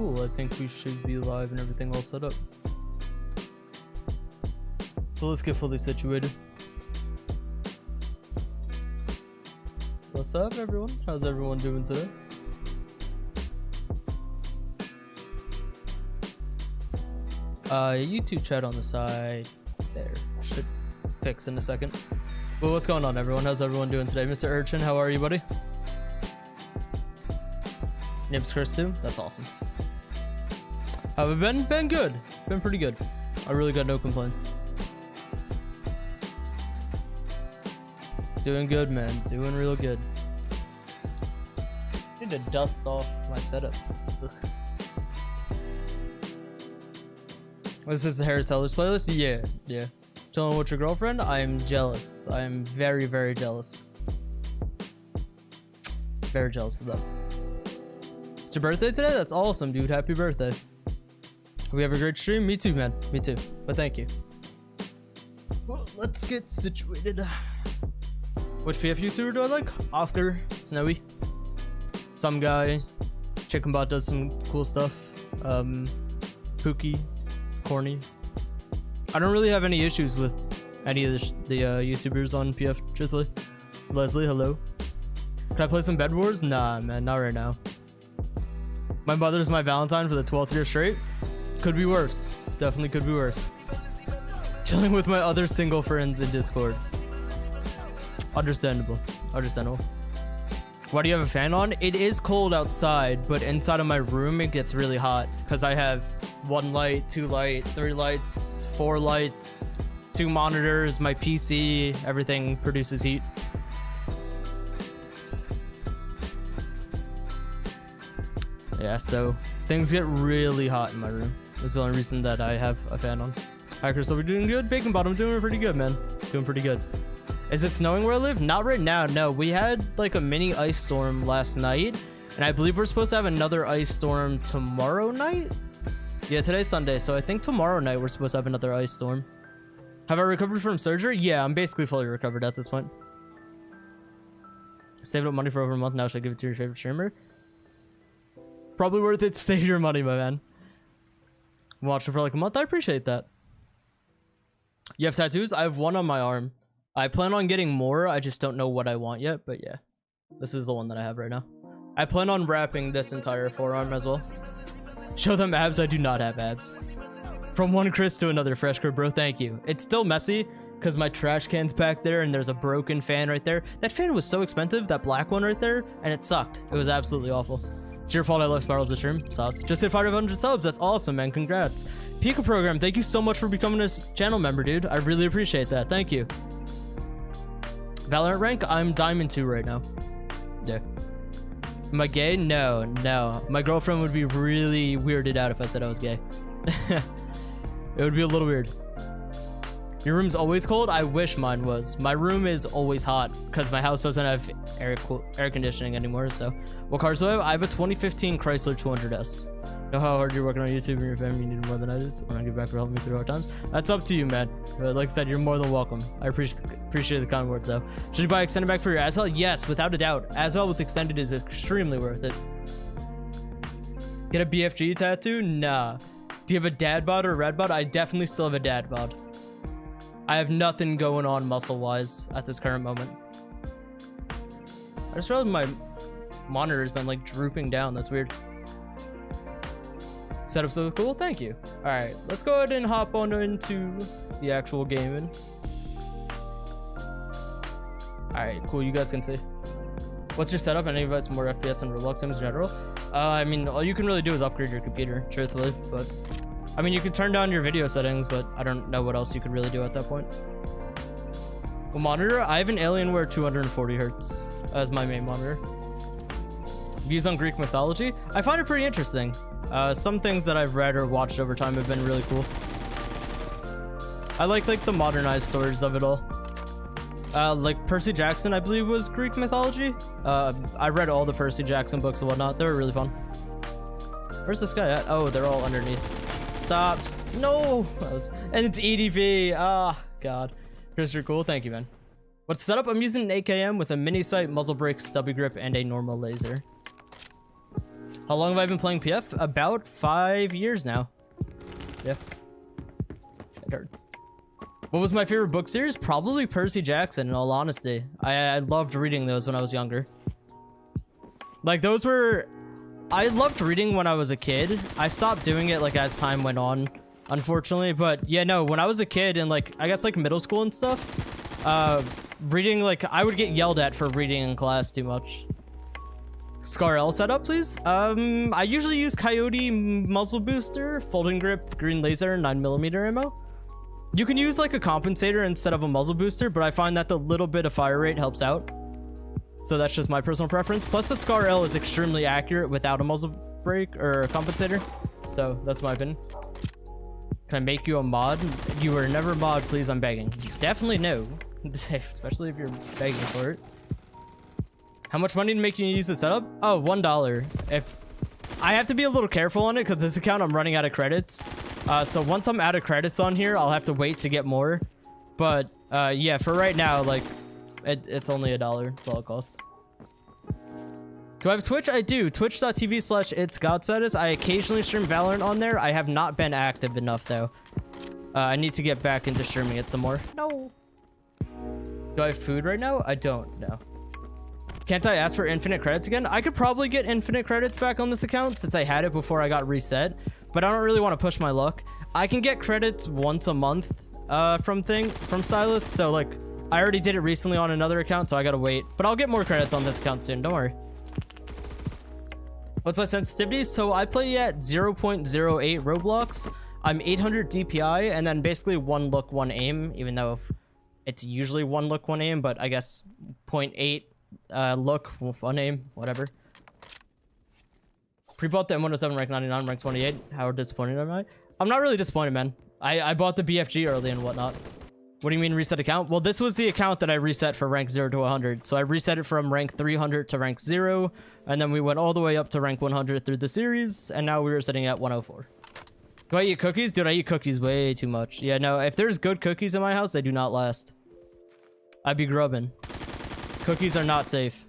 cool. I think we should be live and everything all set up. So let's get fully situated. What's up, everyone? How's everyone doing today? YouTube chat on the side there. Should fix in a second. Well, what's going on, everyone? How's everyone doing today? Mr. Urchin, how are you, buddy? Nibs Chris too? That's awesome. How have I been? Been good. Been pretty good. I really got no complaints. Doing good, man. Doing real good. Need to dust off my setup. Ugh. Is this the Harris Tellers playlist? Yeah. Chilling with your girlfriend? I'm jealous. I'm very, very jealous. Very jealous of that. It's your birthday today? That's awesome, dude. Happy birthday. We have a great stream? Me too, man. Me too. But thank you. Well, let's get situated. Which PF YouTuber do I like? Oscar, Snowy, some guy, Chicken Bot does some cool stuff, Pookie, Corny. I don't really have any issues with any of the YouTubers on PF, truthfully. Leslie, hello. Can I play some Bed Wars? Nah, man, not right now. My mother's my Valentine for the 12th year straight. Could be worse. Definitely could be worse. Chilling with my other single friends in Discord. Understandable. Why do you have a fan on? It is cold outside, but inside of my room it gets really hot because I have 1 light, 2 light, 3 lights, 4 lights, 2 monitors, my PC, everything produces heat. Yeah, so things get really hot in my room. That's the only reason that I have a fan on. Hi, Chris, are we doing good? Bacon Bottom, doing pretty good, man. Doing pretty good. Is it snowing where I live? Not right now, no. We had like a mini ice storm last night, and I believe we're supposed to have another ice storm tomorrow night? Yeah, today's Sunday, so I think tomorrow night we're supposed to have another ice storm. Have I recovered from surgery? Yeah, I'm basically fully recovered at this point. Saved up money for over a month, now should I give it to your favorite streamer? Probably worth it to save your money, my man. Watched it for like a month, I appreciate that. You have tattoos? I have 1 on my arm. I plan on getting more, I just don't know what I want yet, but yeah. This is the one that I have right now. I plan on wrapping this entire forearm as well. Show them abs, I do not have abs. From one Chris to another, Fresh Crib, bro, thank you. It's still messy, because my trash can's back there, and there's a broken fan right there. That fan was so expensive, that black one right there, and it sucked. It was absolutely awful. It's your fault I left Spirals to stream. Sauce. Just hit 500 subs, that's awesome, man, congrats. Pika Program, thank you so much for becoming a channel member, dude. I really appreciate that, thank you. Valorant rank? I'm Diamond 2 right now. Yeah. Am I gay? No. My girlfriend would be really weirded out if I said I was gay. It would be a little weird. Your room's always cold? I wish mine was. My room is always hot because my house doesn't have air conditioning anymore. So, what cars do I have? I have a 2015 Chrysler 200S. Know how hard you're working on YouTube and your family need more than I do. So when I get back for helping me through hard times, that's up to you, man. But like I said, you're more than welcome. I appreciate the kind words, though. Should you buy extended back for your Aswell? Yes, without a doubt. Aswell with extended is extremely worth it. Get a BFG tattoo? Nah. Do you have a dad bod or a red bod? I definitely still have a dad bod. I have nothing going on muscle-wise at this current moment. I just realized my monitor's been like drooping down. That's weird. Setup's so cool. Thank you. All right, let's go ahead and hop on into the actual gaming. All right, cool. You guys can see. What's your setup? Any advice more FPS and Roblox in general? I mean, all you can really do is upgrade your computer, truthfully. But I mean, you could turn down your video settings, but I don't know what else you could really do at that point. Well, monitor. I have an Alienware 240 hertz as my main monitor. Views on Greek mythology. I find it pretty interesting. Some things that I've read or watched over time have been really cool. I like the modernized stories of it all. Like Percy Jackson, I believe, was Greek mythology. I read all the Percy Jackson books and whatnot. They were really fun. Where's this guy at? Oh, they're all underneath. Stops. No. And it's EDV. Ah, God. Chris, you're cool. Thank you, man. What's the setup? I'm using an AKM with a mini sight, muzzle brake, stubby grip, and a normal laser. How long have I been playing PF? About 5 years now. Yeah. It hurts. What was my favorite book series? Probably Percy Jackson, in all honesty. I loved reading those when I was younger. Like, those were... I loved reading when I was a kid. I stopped doing it, like, as time went on, unfortunately. But, yeah, no, when I was a kid in, like, I guess, like, middle school and stuff, reading, like, I would get yelled at for reading in class too much. Scar L setup, please. I usually use Coyote muzzle booster, folding grip, green laser, 9mm ammo. You can use like a compensator instead of a muzzle booster, but I find that the little bit of fire rate helps out. So that's just my personal preference. Plus the Scar L is extremely accurate without a muzzle brake or a compensator. So that's my opinion. Can I make you a mod? You were never mod, please, I'm begging. Definitely no. Especially if you're begging for it. How much money to make you use the setup? Oh, $1. If I have to be a little careful on it because this account I'm running out of credits. So once I'm out of credits on here, I'll have to wait to get more. But yeah, for right now, like it's only $1. That's all it costs. Do I have Twitch? I do. Twitch.tv/it's Godstatus. I occasionally stream Valorant on there. I have not been active enough though. I need to get back into streaming it some more. No. Do I have food right now? I don't. No. Can't I ask for infinite credits again? I could probably get infinite credits back on this account since I had it before I got reset, but I don't really want to push my luck. I can get credits once a month from Stylus, so like I already did it recently on another account, so I gotta wait, but I'll get more credits on this account soon. Don't worry. What's my sensitivity? So I play at 0.08 Roblox. I'm 800 DPI, and then basically one look, one aim, even though it's usually one look, one aim, but I guess 0.8 look, one aim, whatever. Pre-bought the M107 rank 99, rank 28. How disappointed am I? I'm not really disappointed, man. I bought the BFG early and whatnot. What do you mean reset account? Well, this was the account that I reset for rank 0 to 100. So I reset it from rank 300 to rank 0, and then we went all the way up to rank 100 through the series, and now we were sitting at 104. Do I eat cookies? Dude, I eat cookies way too much. Yeah, no, if there's good cookies in my house, they do not last. I'd be grubbing. Cookies are not safe.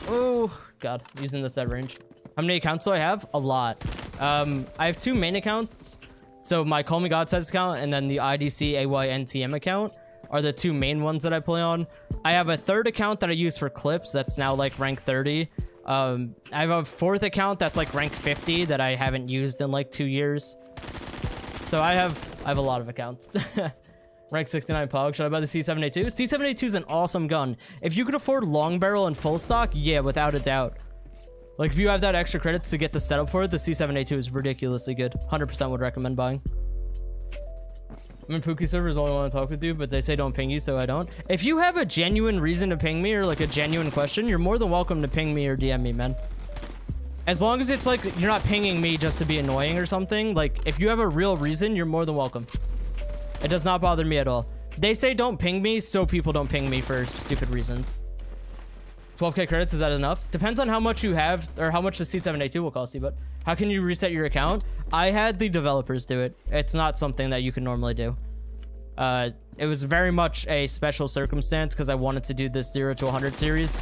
Oh, God. Using this at range. How many accounts do I have? A lot. I have 2 main accounts. So my Call Me Godstatus account and then the IDC AYNTM account are the 2 main ones that I play on. I have a 3rd account that I use for clips. That's now like rank 30. I have a 4th account that's like rank 50 that I haven't used in like 2 years. So I have a lot of accounts. Rank 69 Pog. Should I buy the C7A2? C7A2 is an awesome gun. If you could afford long barrel and full stock, yeah, without a doubt. Like, if you have that extra credits to get the setup for it, the C7A2 is ridiculously good. 100% would recommend buying. I'm in Pookie servers, only want to talk with you, but they say don't ping you, so I don't. If you have a genuine reason to ping me or like a genuine question, you're more than welcome to ping me or DM me, man. As long as it's like you're not pinging me just to be annoying or something. Like, if you have a real reason, you're more than welcome. It does not bother me at all. They say don't ping me, so people don't ping me for stupid reasons. 12k credits, is that enough? Depends on how much you have or how much the C7A2 will cost you, but how can you reset your account? I had the developers do it. It's not something that you can normally do. It was very much a special circumstance because I wanted to do this 0 to 100 series.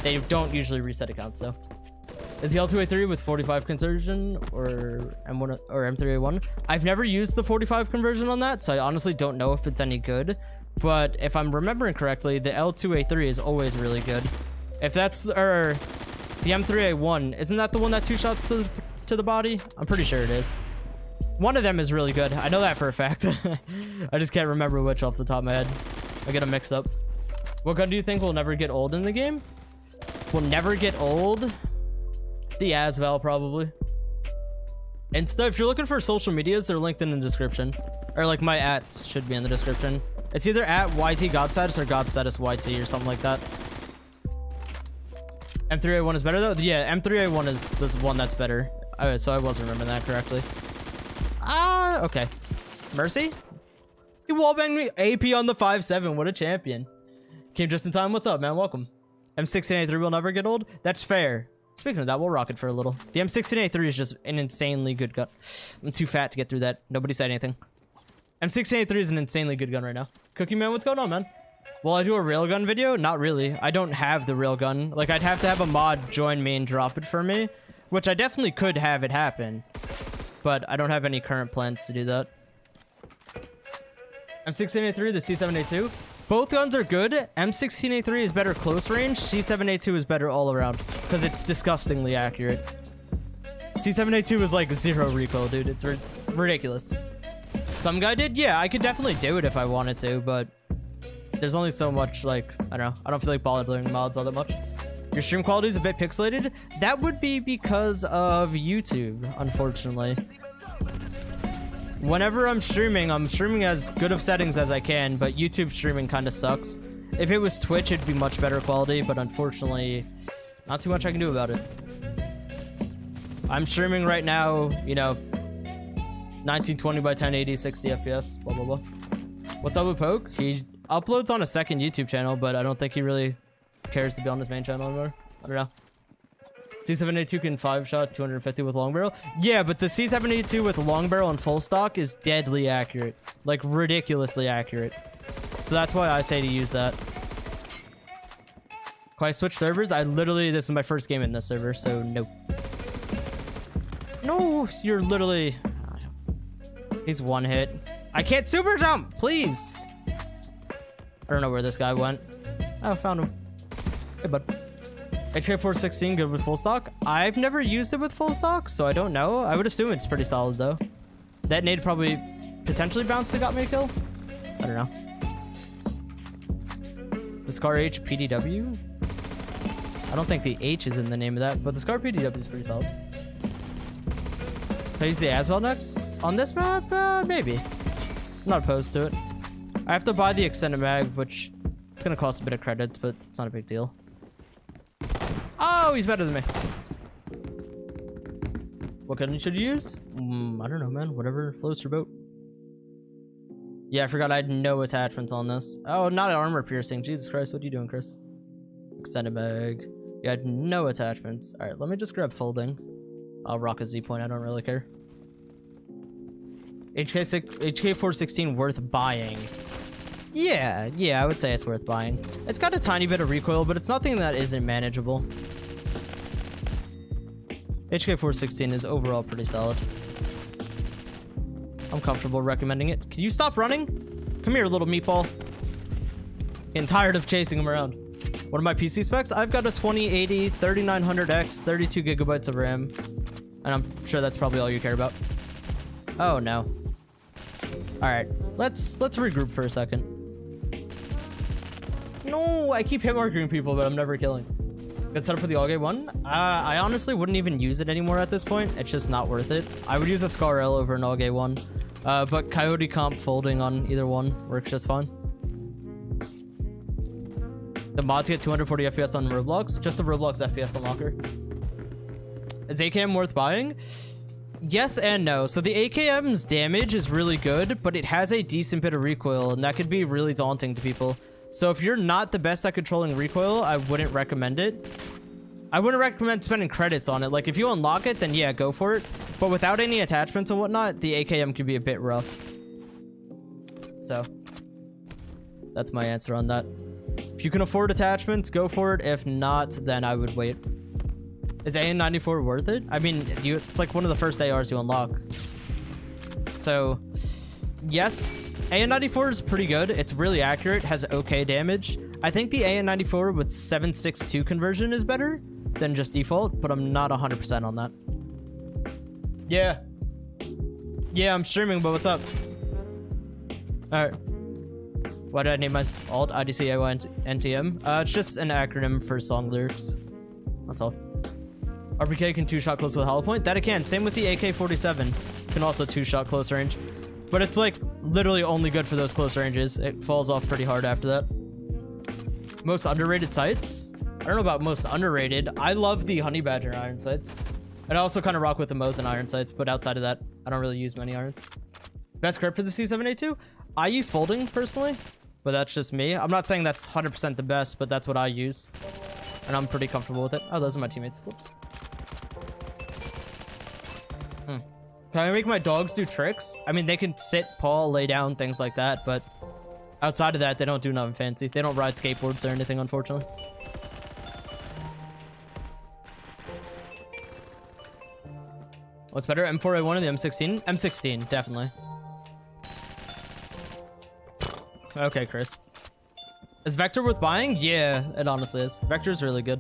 They don't usually reset accounts, though. Is the L2A3 with 45 conversion or M1 or M3A1? I've never used the 45 conversion on that, so I honestly don't know if it's any good. But if I'm remembering correctly, the L2A3 is always really good. If that's or the M3A1, isn't that the one that 2 shots to the body? I'm pretty sure it is. One of them is really good. I know that for a fact. I just can't remember which off the top of my head. I get them mixed up. What gun do you think will never get old in the game? Will never get old? The Asval, probably. Insta, if you're looking for social medias, they're linked in the description. Or like my ats should be in the description. It's either at YT Godstatus or Godstatus YT or something like that. M3A1 is better though? Yeah, M3A1 is this one that's better. So I wasn't remembering that correctly. Okay. Mercy? You wallbanged me. AP on the 5.7. What a champion. Came just in time. What's up, man? Welcome. M16A3 will never get old? That's fair. Speaking of that, we'll rock it for a little. The M16A3 is just an insanely good gun. I'm too fat to get through that. Nobody said anything. M16A3 is an insanely good gun right now. Cookie Man, what's going on, man? Will I do a railgun video? Not really. I don't have the railgun. Like, I'd have to have a mod join me and drop it for me, which I definitely could have it happen, but I don't have any current plans to do that. M16A3, the C7A2. Both guns are good. M16A3 is better close range. C7A2 is better all around because it's disgustingly accurate. C7A2 is like 0 recoil, dude. It's ridiculous. Some guy did? Yeah, I could definitely do it if I wanted to, but there's only so much, like, I don't know. I don't feel like bodybuilding mods all that much. Your stream quality is a bit pixelated. That would be because of YouTube, unfortunately. Whenever I'm streaming as good of settings as I can, but YouTube streaming kind of sucks. If it was Twitch, it'd be much better quality, but unfortunately, not too much I can do about it. I'm streaming right now, you know, 1920 by 1080, 60 FPS, blah, blah, blah. What's up with Poke? He uploads on a second YouTube channel, but I don't think he really cares to be on his main channel anymore. I don't know. C7A2 can 5-shot 250 with long barrel. Yeah, but the C7A2 with long barrel and full stock is deadly accurate. Like, ridiculously accurate. So that's why I say to use that. Can I switch servers? This is my first game in this server, so no. No, you're literally... He's one hit. I can't super jump, please. I don't know where this guy went. Oh, found him. Hey, bud. HK416 good with full stock. I've never used it with full stock, so I don't know. I would assume it's pretty solid though. That nade probably potentially bounced and got me a kill. I don't know. The Scar H PDW. I don't think the H is in the name of that, but the Scar PDW is pretty solid. Can I use the Aswell next on this map? Maybe. I'm not opposed to it. I have to buy the extended mag, which it's gonna cost a bit of credits, but it's not a big deal. Oh, he's better than me. What gun should you use? I don't know, man. Whatever floats your boat. Yeah, I forgot I had no attachments on this. Oh, not armor piercing. Jesus Christ, what are you doing, Chris? Extended mag. Yeah, I had no attachments. All right, let me just grab folding. I'll rock a Z point. I don't really care. HK416 worth buying. Yeah, I would say it's worth buying. It's got a tiny bit of recoil, but it's nothing that isn't manageable. HK416 is overall pretty solid. I'm comfortable recommending it. Can you stop running? Come here, little meatball. Getting tired of chasing him around. What are my PC specs? I've got a 2080, 3900X, 32 gigabytes of RAM. And I'm sure that's probably all you care about. Oh, no. All right, let's regroup for a second. No, I keep hit marking people, but I'm never killing. Good setup for the all-gay one. I honestly wouldn't even use it anymore at this point. It's just not worth it. I would use a Scar L over an all-gay one, but Coyote comp folding on either one works just fine. The mods get 240 FPS on Roblox. Just a Roblox FPS unlocker. Is AKM worth buying? Yes and no. So the AKM's damage is really good, but it has a decent bit of recoil, and that could be really daunting to people. So if you're not the best at controlling recoil, I wouldn't recommend it. I wouldn't recommend spending credits on it. Like, if you unlock it, then yeah, go for it. But without any attachments and whatnot, the AKM can be a bit rough. So that's my answer on that. If you can afford attachments, go for it. If not, then I would wait. Is AN94 worth it? I mean, it's like one of the first ARs you unlock. So yes, AN94 is pretty good. It's really accurate, has okay damage. I think the AN94 with 7.62 conversion is better than just default, but I'm not 100% on that. Yeah. Yeah, I'm streaming, but what's up? All right. Why did I name my alt IDCAYNTM? It's just an acronym for song lyrics. That's all. RPK can 2-shot close with hollow point. That it can. Same with the AK-47. Can also 2-shot close range. But it's like literally only good for those close ranges. It falls off pretty hard after that. Most underrated sights? I don't know about most underrated. I love the Honey Badger iron sights. And I also kind of rock with the Mosin iron sights, but outside of that, I don't really use many irons. Best grip for the C7A2? I use folding personally, but that's just me. I'm not saying that's 100% the best, but that's what I use. And I'm pretty comfortable with it. Oh, those are my teammates. Whoops. Can I make my dogs do tricks? I mean, they can sit, paw, lay down, things like that, but Outside of that, they don't do nothing fancy. They don't ride skateboards or anything, unfortunately. What's better, M4A1 or the M16? M16, definitely. Okay, Chris. Is Vector worth buying? Yeah, it honestly is. Vector's really good.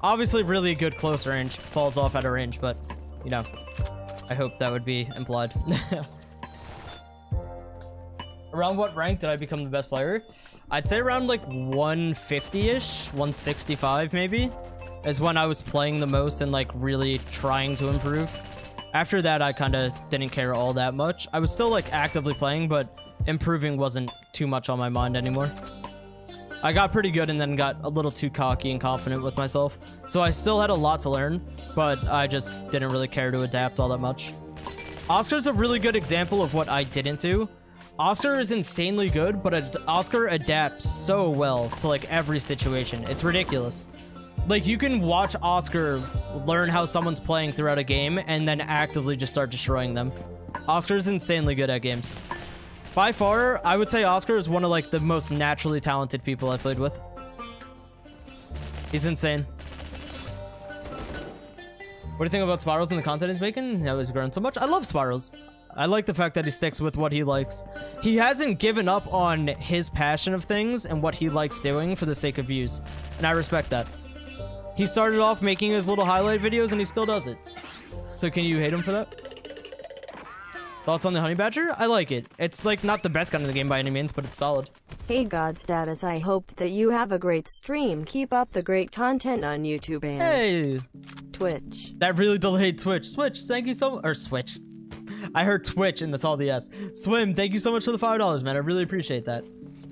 Obviously, really good close range. Falls off at a range, but, you know, I hope that would be implied. Around what rank did I become the best player? I'd say around like 150-ish, 165 maybe, is when I was playing the most and like really trying to improve. After that, I kind of didn't care all that much. I was still like actively playing, but improving wasn't too much on my mind anymore. I got pretty good and then got a little too cocky and confident with myself. So I still had a lot to learn, but I just didn't really care to adapt all that much. Oscar's a really good example of what I didn't do. Oscar is insanely good, but Oscar adapts so well to like every situation. It's ridiculous. Like, you can watch Oscar learn how someone's playing throughout a game and then actively just start destroying them. Oscar's insanely good at games. By far, I would say Oscar is one of like the most naturally talented people I've played with. He's insane. What do you think about Spirals and the content he's making? How he's grown so much. I love Spirals. I like the fact that he sticks with what he likes. He hasn't given up on his passion of things and what he likes doing for the sake of views. And I respect that. He started off making his little highlight videos and he still does it. So can you hate him for that? Thoughts on the Honey Badger? I like it. It's like not the best gun in the game by any means, but it's solid. Hey Godstatus, I hope that you have a great stream. Keep up the great content on YouTube and hey, Twitch. That really delayed Twitch. Switch, thank you so much. Or Switch. I heard Twitch and that's all the S. Swim, thank you so much for the $5, man. I really appreciate that.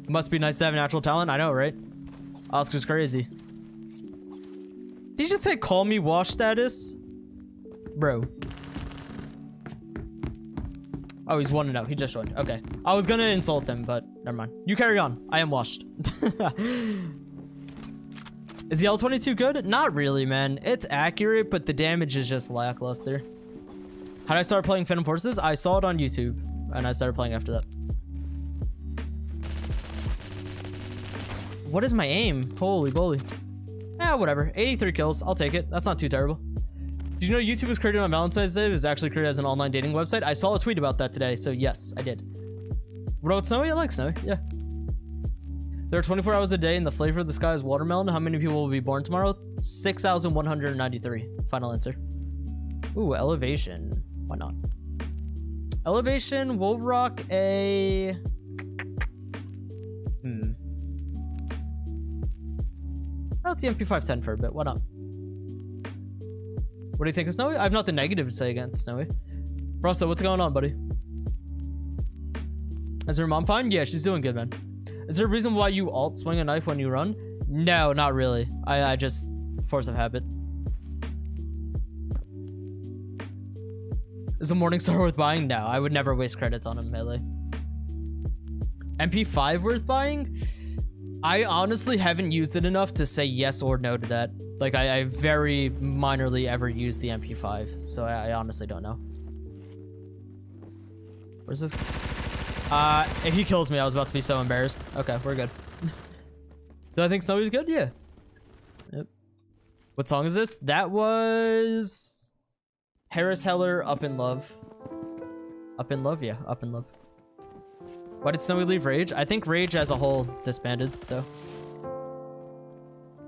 Must be nice to have natural talent. I know, right? Oscar's crazy. Did you just say call me wash status? Bro. Oh, he's 1-0. He just joined. Okay. I was gonna insult him, but never mind. You carry on. I am washed. Is the L22 good? Not really, man. It's accurate, but the damage is just lackluster. How did I start playing Phantom Forces? I saw it on YouTube, and I started playing after that. What is my aim? Holy moly. Ah, whatever. 83 kills. I'll take it. That's not too terrible. Did you know YouTube was created on Valentine's Day? It was actually created as an online dating website. I saw a tweet about that today, so yes, I did. What about Snowy? I like Snowy, yeah. There are 24 hours a day and the flavor of the sky is watermelon. How many people will be born tomorrow? 6,193. Final answer. Ooh, elevation. Why not? Elevation, we'll rock a... I'll the MP510 for a bit. Why not? What do you think of Snowy? I have nothing negative to say against Snowy. Brosto, what's going on, buddy? Is her mom fine? Yeah, she's doing good, man. Is there a reason why you alt swing a knife when you run? No, not really. I just force of habit. Is the Morningstar worth buying? No, I would never waste credits on a melee. MP5 worth buying? I honestly haven't used it enough to say yes or no to that. Like, I very minorly ever used the MP5, so I honestly don't know. Where's this? If he kills me, I was about to be so embarrassed. Okay, we're good. Do I think Snowy's good? Yeah. Yep. What song is this? That was... Harris Heller, Up in Love. Up in Love? Yeah, Up in Love. Why did Snowy leave Rage? I think Rage as a whole disbanded, so...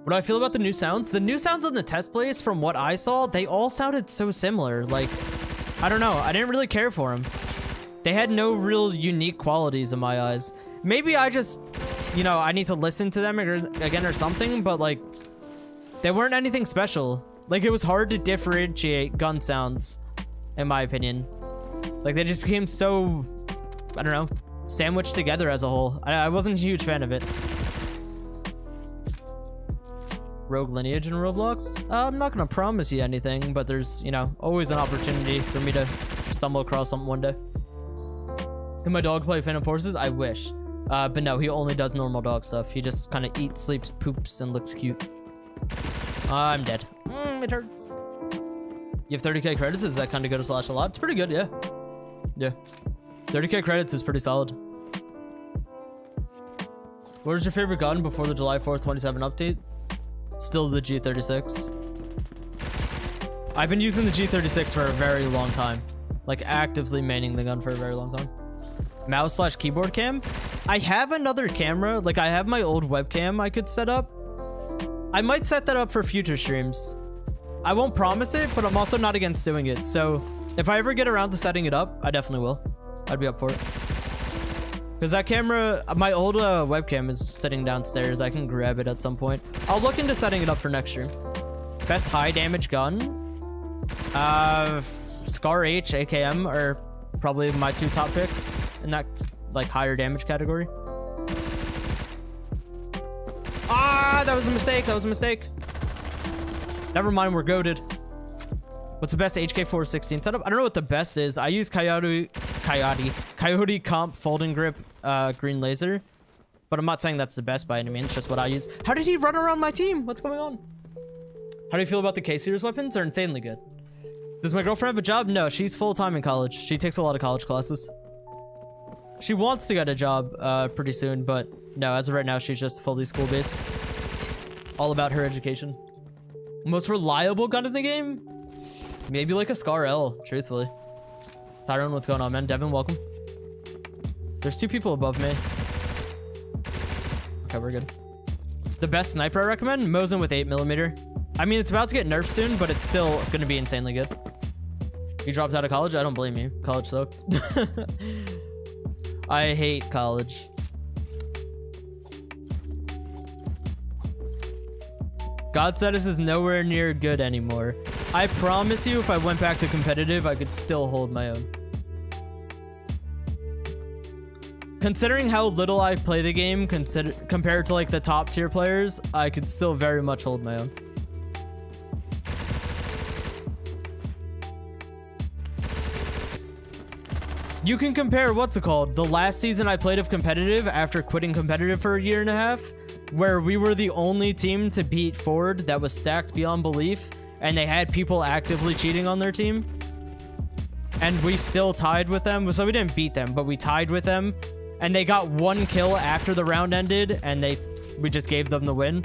What do I feel about the new sounds? The new sounds on the test plays, from what I saw, they all sounded so similar. Like, I don't know. I didn't really care for them. They had no real unique qualities in my eyes. Maybe I just, you know, I need to listen to them again or something, but like, they weren't anything special. Like, it was hard to differentiate gun sounds, in my opinion. Like, they just became so, I don't know, sandwiched together as a whole. I wasn't a huge fan of it. Rogue Lineage in Roblox? I'm not gonna promise you anything, but there's, you know, always an opportunity for me to stumble across something one day. Can my dog play Phantom Forces? I wish. But no, he only does normal dog stuff. He just kind of eats, sleeps, poops, and looks cute. I'm dead. It hurts. You have 30k credits? Is that kind of good / a lot? It's pretty good, yeah. Yeah. 30k credits is pretty solid. What was your favorite gun before the July 4th 27 update? Still the G36. I've been using the G36 for a very long time. Like actively maining the gun for a very long time. Mouse/keyboard cam. I have another camera. Like I have my old webcam I could set up. I might set that up for future streams. I won't promise it, but I'm also not against doing it. So if I ever get around to setting it up, I definitely will. I'd be up for it. Because that camera, my old webcam is sitting downstairs. I can grab it at some point. I'll look into setting it up for next stream. Best high damage gun? Scar H, AKM are probably my two top picks in that like higher damage category. Ah, that was a mistake. That was a mistake. Never mind, we're goated. What's the best HK416 setup? I don't know what the best is. I use Coyote Comp folding grip green laser, but I'm not saying that's the best by any means. It's just what I use. How did he run around my team? What's going on? How do you feel about the K-series weapons? They're insanely good. Does my girlfriend have a job? No, she's full-time in college. She takes a lot of college classes. She wants to get a job pretty soon, but no, as of right now, she's just fully school-based. All about her education. Most reliable gun in the game? Maybe like a Scar L, truthfully. Tyrone, what's going on, man? Devin, welcome. There's two people above me. Okay, we're good. The best sniper I recommend? Mosin with 8mm. I mean, it's about to get nerfed soon, but it's still going to be insanely good. You dropped out of college? I don't blame you. College sucks. I hate college. Godstatus is nowhere near good anymore. I promise you, if I went back to competitive, I could still hold my own. Considering how little I play the game compared to like the top tier players, I could still very much hold my own. You can compare, what's it called? The last season I played of competitive after quitting competitive for a year and a half, where we were the only team to beat Ford that was stacked beyond belief, and they had people actively cheating on their team. And we still tied with them. So we didn't beat them, but we tied with them. And they got one kill after the round ended, and we just gave them the win.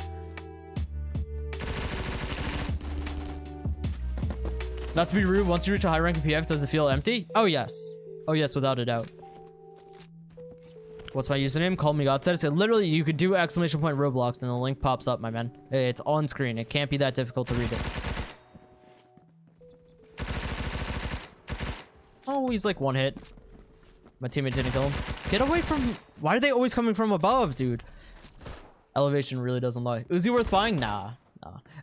Not to be rude, once you reach a high rank in PF, does it feel empty? Oh, yes. Oh, yes, without a doubt. What's my username? Call me Godstatus. It literally, you could do exclamation point Roblox, and the link pops up, my man. It's on screen. It can't be that difficult to read it. Oh, he's like one hit. My teammate didn't kill him. Get away from... Why are they always coming from above, dude? Elevation really doesn't lie. Uzi worth buying? Nah.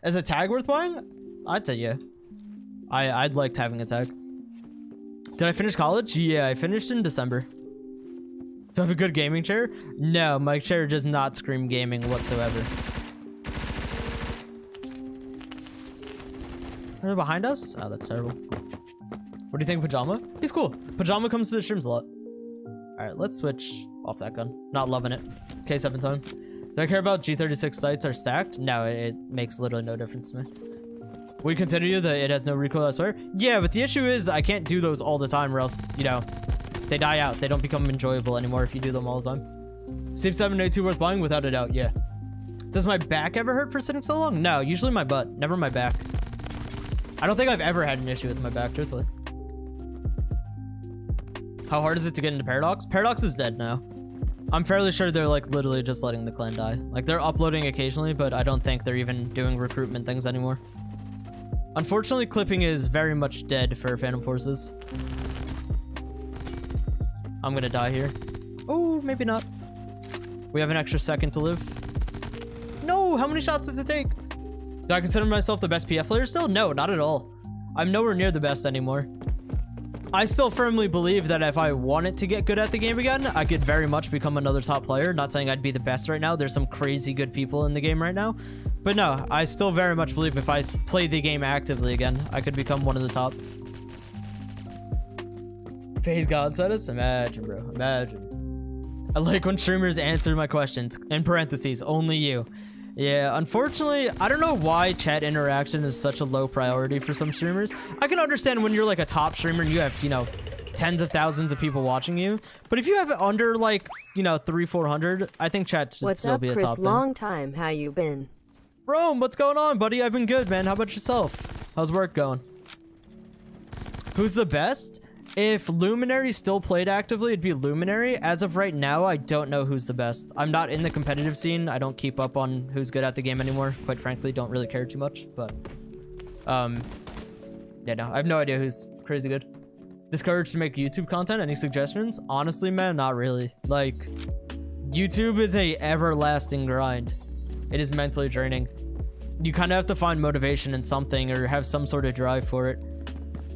Is a tag worth buying? I'd say yeah. I'd like having a tag. Did I finish college? Yeah, I finished in December. Do I have a good gaming chair? No, my chair does not scream gaming whatsoever. Are they behind us? Oh, that's terrible. What do you think of Pajama? He's cool. Pajama comes to the streams a lot. All right, let's switch off that gun. Not loving it. K7 time. Do I care about G36 sights are stacked? No, it makes literally no difference to me. Will you consider you that it has no recoil, I swear? Yeah, but the issue is I can't do those all the time or else, you know, they die out. They don't become enjoyable anymore if you do them all the time. Steve 782 worth buying? Without a doubt, yeah. Does my back ever hurt for sitting so long? No, usually my butt, never my back. I don't think I've ever had an issue with my back, truthfully. How hard is it to get into Paradox? Paradox is dead now. I'm fairly sure they're like literally just letting the clan die. Like they're uploading occasionally, but I don't think they're even doing recruitment things anymore. Unfortunately, clipping is very much dead for Phantom Forces. I'm gonna die here. Oh, maybe not. We have an extra second to live. No, how many shots does it take? Do I consider myself the best PF player still? No, not at all. I'm nowhere near the best anymore. I still firmly believe that if I wanted to get good at the game again, I could very much become another top player. Not saying I'd be the best right now. There's some crazy good people in the game right now. But no, I still very much believe if I play the game actively again, I could become one of the top. Phase Godstatus? Imagine, bro. Imagine. I like when streamers answer my questions. In parentheses, only you. Yeah, unfortunately, I don't know why chat interaction is such a low priority for some streamers. I can understand when you're like a top streamer and you have, you know, tens of thousands of people watching you. But if you have under like, you know, 300-400, I think chat should What's still up, be a Chris? top thing. Long time. How you been? Rome, what's going on, buddy? I've been good, man. How about yourself? How's work going? Who's the best? If Luminary still played actively, it'd be Luminary. As of right now, I don't know who's the best. I'm not in the competitive scene. I don't keep up on who's good at the game anymore. Quite frankly, don't really care too much. But, yeah, no, I have no idea who's crazy good. Discouraged to make YouTube content? Any suggestions? Honestly, man, not really. Like, YouTube is a everlasting grind. It is mentally draining. You kind of have to find motivation in something or have some sort of drive for it.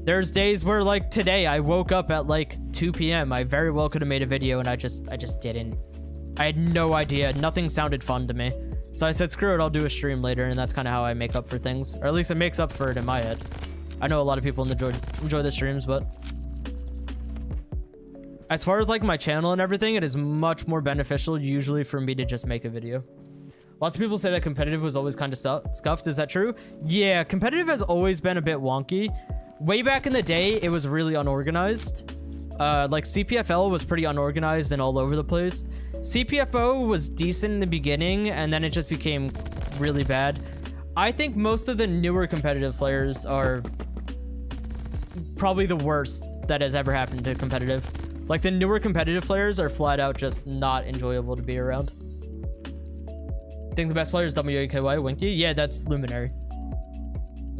There's days where, like today, I woke up at like 2 p.m. I very well could have made a video and I just didn't. I had no idea. Nothing sounded fun to me. So I said, screw it, I'll do a stream later, and that's kind of how I make up for things. Or at least it makes up for it in my head. I know a lot of people enjoy the streams, but as far as like my channel and everything, it is much more beneficial usually for me to just make a video. Lots of people say that competitive was always kind of scuffed. Is that true? Yeah, competitive has always been a bit wonky. Way back in the day, it was really unorganized. Like CPFL was pretty unorganized and all over the place. CPFO was decent in the beginning, and then it just became really bad. I think most of the newer competitive players are probably the worst that has ever happened to competitive. Like the newer competitive players are flat out just not enjoyable to be around. I think the best player is WAKY Winky. Yeah, that's Luminary.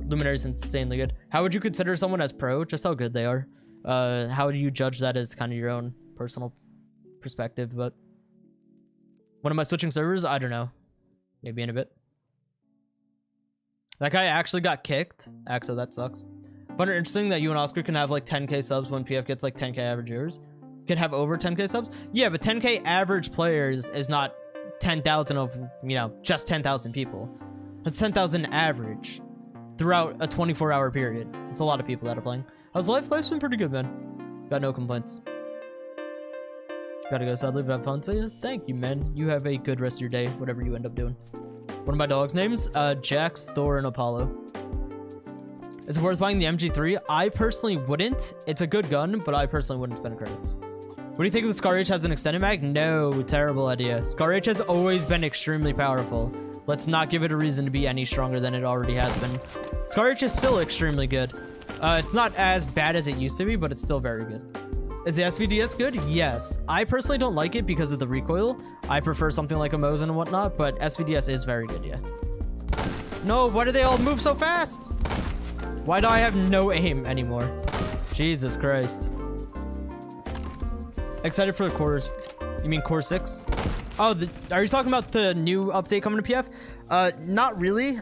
Luminary's insanely good. How would you consider someone as pro? Just how good they are. How do you judge that as kind of your own personal perspective? But when am I switching servers? I don't know. Maybe in a bit. That guy actually got kicked. Axo, that sucks. But it's interesting that you and Oscar can have like 10k subs when PF gets like 10k average viewers. Can have over 10k subs? Yeah, but 10k average players is not 10,000 of, you know, just 10,000 people. That's 10,000 average throughout a 24-hour period. It's a lot of people that are playing. How's life? Life's been pretty good, man. Got no complaints. Gotta go sadly, but have fun. So yeah, thank you, man. You have a good rest of your day, whatever you end up doing. What are my dogs' names? Jax, Thor, and Apollo. Is it worth buying the MG3? I personally wouldn't. It's a good gun, but I personally wouldn't spend credits. What do you think of the Scar H has an extended mag? No, terrible idea. Scar H has always been extremely powerful. Let's not give it a reason to be any stronger than it already has been. Scar H is still extremely good. It's not as bad as it used to be, but it's still very good. Is the SVDS good? Yes. I personally don't like it because of the recoil. I prefer something like a Mosin and whatnot, but SVDS is very good, yeah. No, why do they all move so fast? Why do I have no aim anymore? Jesus Christ. Excited for the cores. You mean Core 6? Oh, are you talking about the new update coming to PF? Not really.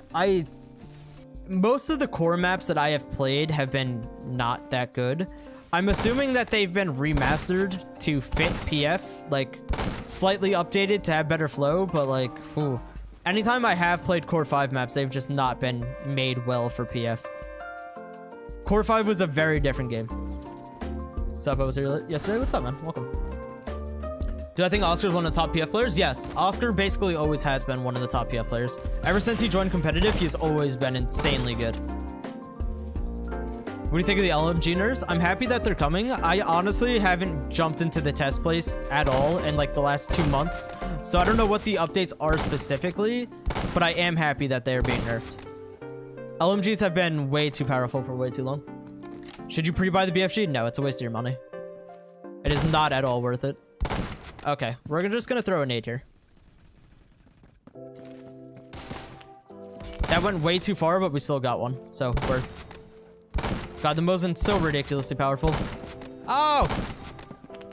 Most of the core maps that I have played have been not that good. I'm assuming that they've been remastered to fit PF, like slightly updated to have better flow, but like, phew. Anytime I have played Core 5 maps, they've just not been made well for PF. Core 5 was a very different game. What's up? I was here yesterday. What's up, man? Welcome. Do I think Oscar's one of the top PF players? Yes. Oscar basically always has been one of the top PF players. Ever since he joined competitive, he's always been insanely good. What do you think of the LMG nerfs? I'm happy that they're coming. I honestly haven't jumped into the test place at all in like the last 2 months. So I don't know what the updates are specifically, but I am happy that they're being nerfed. LMGs have been way too powerful for way too long. Should you pre-buy the BFG? No, it's a waste of your money. It is not at all worth it. Okay, we're just gonna throw a nade here. That went way too far, but we still got one. So we're... God, the Mosin's so ridiculously powerful. Oh!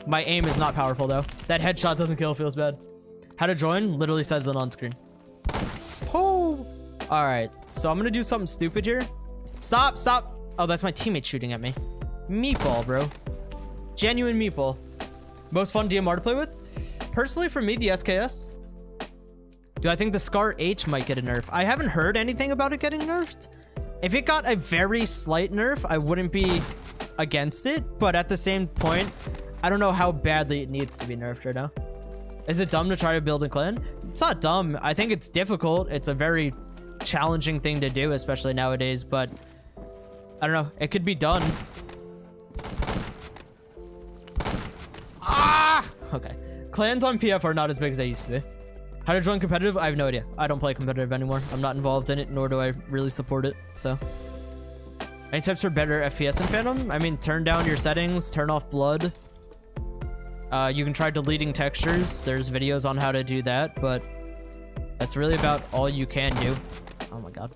My aim is not powerful, though. That headshot doesn't kill, feels bad. How to join? Literally says it on screen. Oh! Alright, so I'm gonna do something stupid here. Stop, stop! Oh, that's my teammate shooting at me. Meatball, bro. Genuine meatball. Most fun DMR to play with? Personally, for me, the SKS. Do I think the Scar H might get a nerf? I haven't heard anything about it getting nerfed. If it got a very slight nerf, I wouldn't be against it. But at the same point, I don't know how badly it needs to be nerfed right now. Is it dumb to try to build a clan? It's not dumb. I think it's difficult. It's a very challenging thing to do, especially nowadays. But I don't know. It could be done. Okay. Clans on PF are not as big as they used to be. How to join competitive? I have no idea. I don't play competitive anymore. I'm not involved in it, nor do I really support it, so. Any tips for better FPS in Phantom? I mean, turn down your settings, turn off blood. You can try deleting textures. There's videos on how to do that, but that's really about all you can do. Oh my god.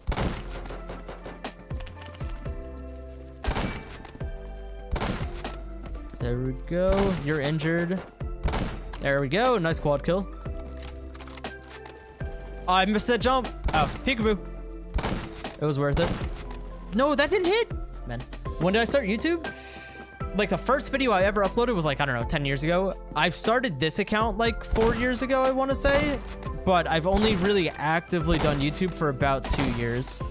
There we go. You're injured. There we go. Nice quad kill. Oh, I missed that jump. Oh, peekaboo. It was worth it. No, that didn't hit. Man, when did I start YouTube? Like the first video I ever uploaded was like, I don't know, 10 years ago. I've started this account like 4 years ago, I want to say, but I've only really actively done YouTube for about 2 years.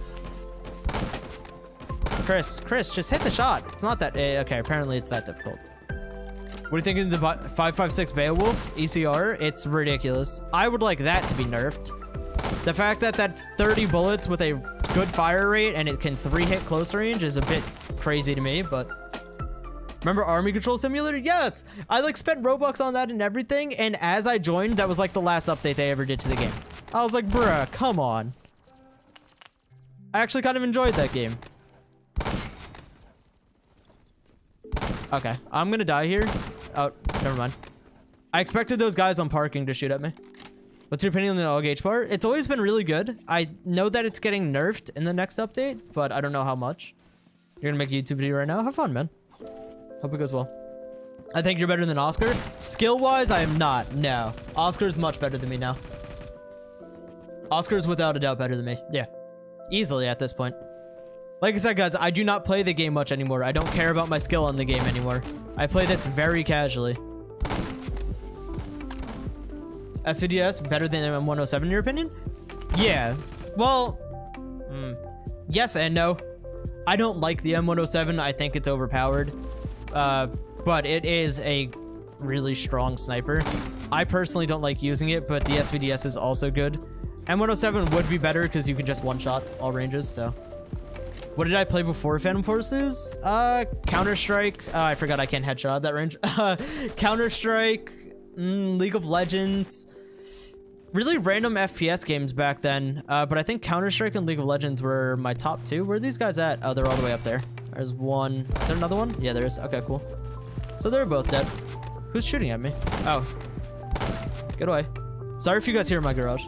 Chris, just hit the shot. It's not that, okay, apparently it's that difficult. What do you think of the 5.56 Beowulf ECR? It's ridiculous. I would like that to be nerfed. The fact that that's 30 bullets with a good fire rate and it can 3-hit close range is a bit crazy to me, but... Remember Army Control Simulator? Yes! I like spent Robux on that and everything, and as I joined, that was like the last update they ever did to the game. I was like, bruh, come on. I actually kind of enjoyed that game. Okay, I'm gonna die here. Oh, never mind. I expected those guys on parking to shoot at me. What's your opinion on the all-gauge part? It's always been really good. I know that it's getting nerfed in the next update, but I don't know how much. You're gonna make a YouTube video right now? Have fun, man. Hope it goes well. I think you're better than Oscar. Skill-wise, I am not. No. Oscar's much better than me now. Oscar's without a doubt better than me. Yeah. Easily at this point. Like I said, guys, I do not play the game much anymore. I don't care about my skill on the game anymore. I play this very casually. SVDS better than M107 in your opinion? Yeah. Well, yes and no. I don't like the M107. I think it's overpowered. But it is a really strong sniper. I personally don't like using it, but the SVDS is also good. M107 would be better because you can just one-shot all ranges, so. What did I play before Phantom Forces? Counter-Strike. I forgot I can't headshot at that range. Counter-Strike, League of Legends. Really random FPS games back then. But I think Counter-Strike and League of Legends were my top 2. Where are these guys at? Oh, they're all the way up there. There's one. Is there another one? Yeah, there is. Okay, cool. So they're both dead. Who's shooting at me? Oh. Get away. Sorry if you guys hear my garage.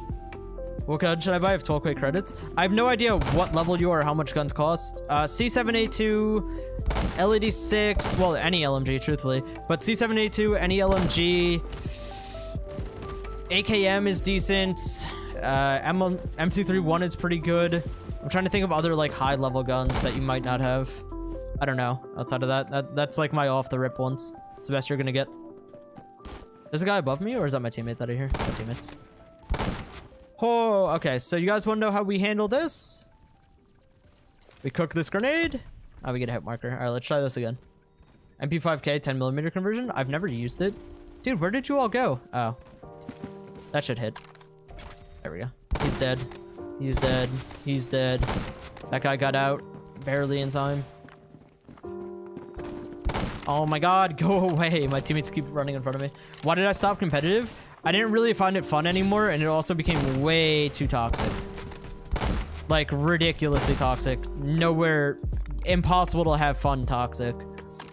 What gun should I buy? I have 12K credits. I have no idea what level you are or how much guns cost. C782, LED 6, well, any LMG, truthfully. But C782, any LMG, AKM is decent. M231 is pretty good. I'm trying to think of other like high level guns that you might not have. I don't know. Outside of that, that's like my off the rip ones. It's the best you're gonna get. There's a guy above me, or is that my teammate that I hear? It's my teammates. Oh, okay. So you guys want to know how we handle this? We cook this grenade. Oh, we get a hit marker. All right, let's try this again. MP5K 10mm conversion. I've never used it. Dude, where did you all go? Oh, that should hit. There we go. He's dead. He's dead. He's dead. That guy got out barely in time. Oh my god, go away. My teammates keep running in front of me. Why did I stop competitive? I didn't really find it fun anymore, and it also became way too toxic. Like, ridiculously toxic. Nowhere, impossible to have fun toxic.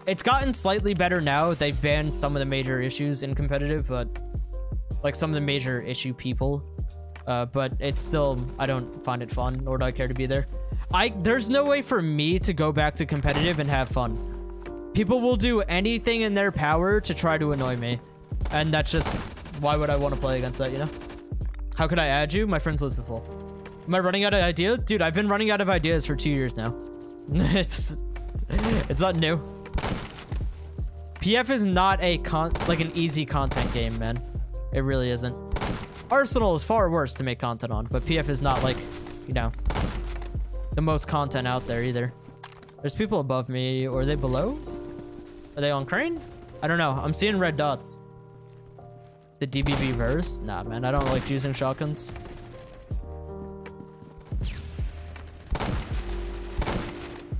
It's gotten slightly better now. They've banned some of the major issues in competitive, but like some of the major issue people. But it's still, I don't find it fun, nor do I care to be there. There's no way for me to go back to competitive and have fun. People will do anything in their power to try to annoy me. And that's just, why would I want to play against that, you know? How could I add you? My friends list is full. Am I running out of ideas? Dude, I've been running out of ideas for 2 years now. It's not new. PF is not like an easy content game, man. It really isn't. Arsenal is far worse to make content on, but PF is not like, you know, the most content out there either. There's people above me, or are they below? Are they on crane? I don't know. I'm seeing red dots. The DBB verse? Nah, man, I don't like using shotguns.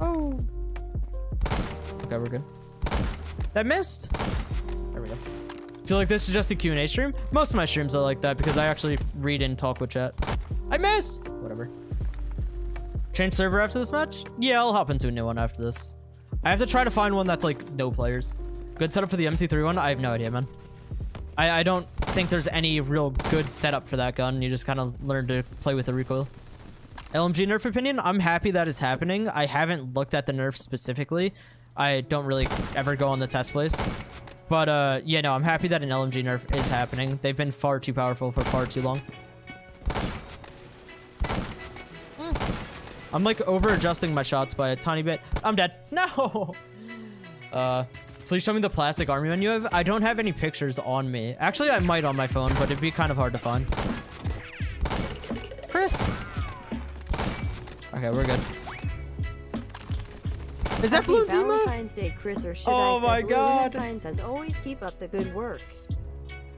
Oh. Okay, we're good. That missed? There we go. Feel like this is just a Q&A stream? Most of my streams are like that because I actually read and talk with chat. I missed! Whatever. Change server after this match? Yeah, I'll hop into a new one after this. I have to try to find one that's like no players. Good setup for the MT3 one? I have no idea, man. I don't think there's any real good setup for that gun. You just kind of learn to play with the recoil. LMG nerf opinion? I'm happy that is happening. I haven't looked at the nerf specifically. I don't really ever go on the test place. But yeah, no, I'm happy that an LMG nerf is happening. They've been far too powerful for far too long. I'm like over adjusting my shots by a tiny bit. I'm dead. No. Please show me the plastic army menu. I don't have any pictures on me. Actually, I might on my phone, but it'd be kind of hard to find. Chris. Okay, we're good. Is that Blue Zima? Valentine's Day, Chris, or should oh I say my god. Valentine's, as always, keep up the good work.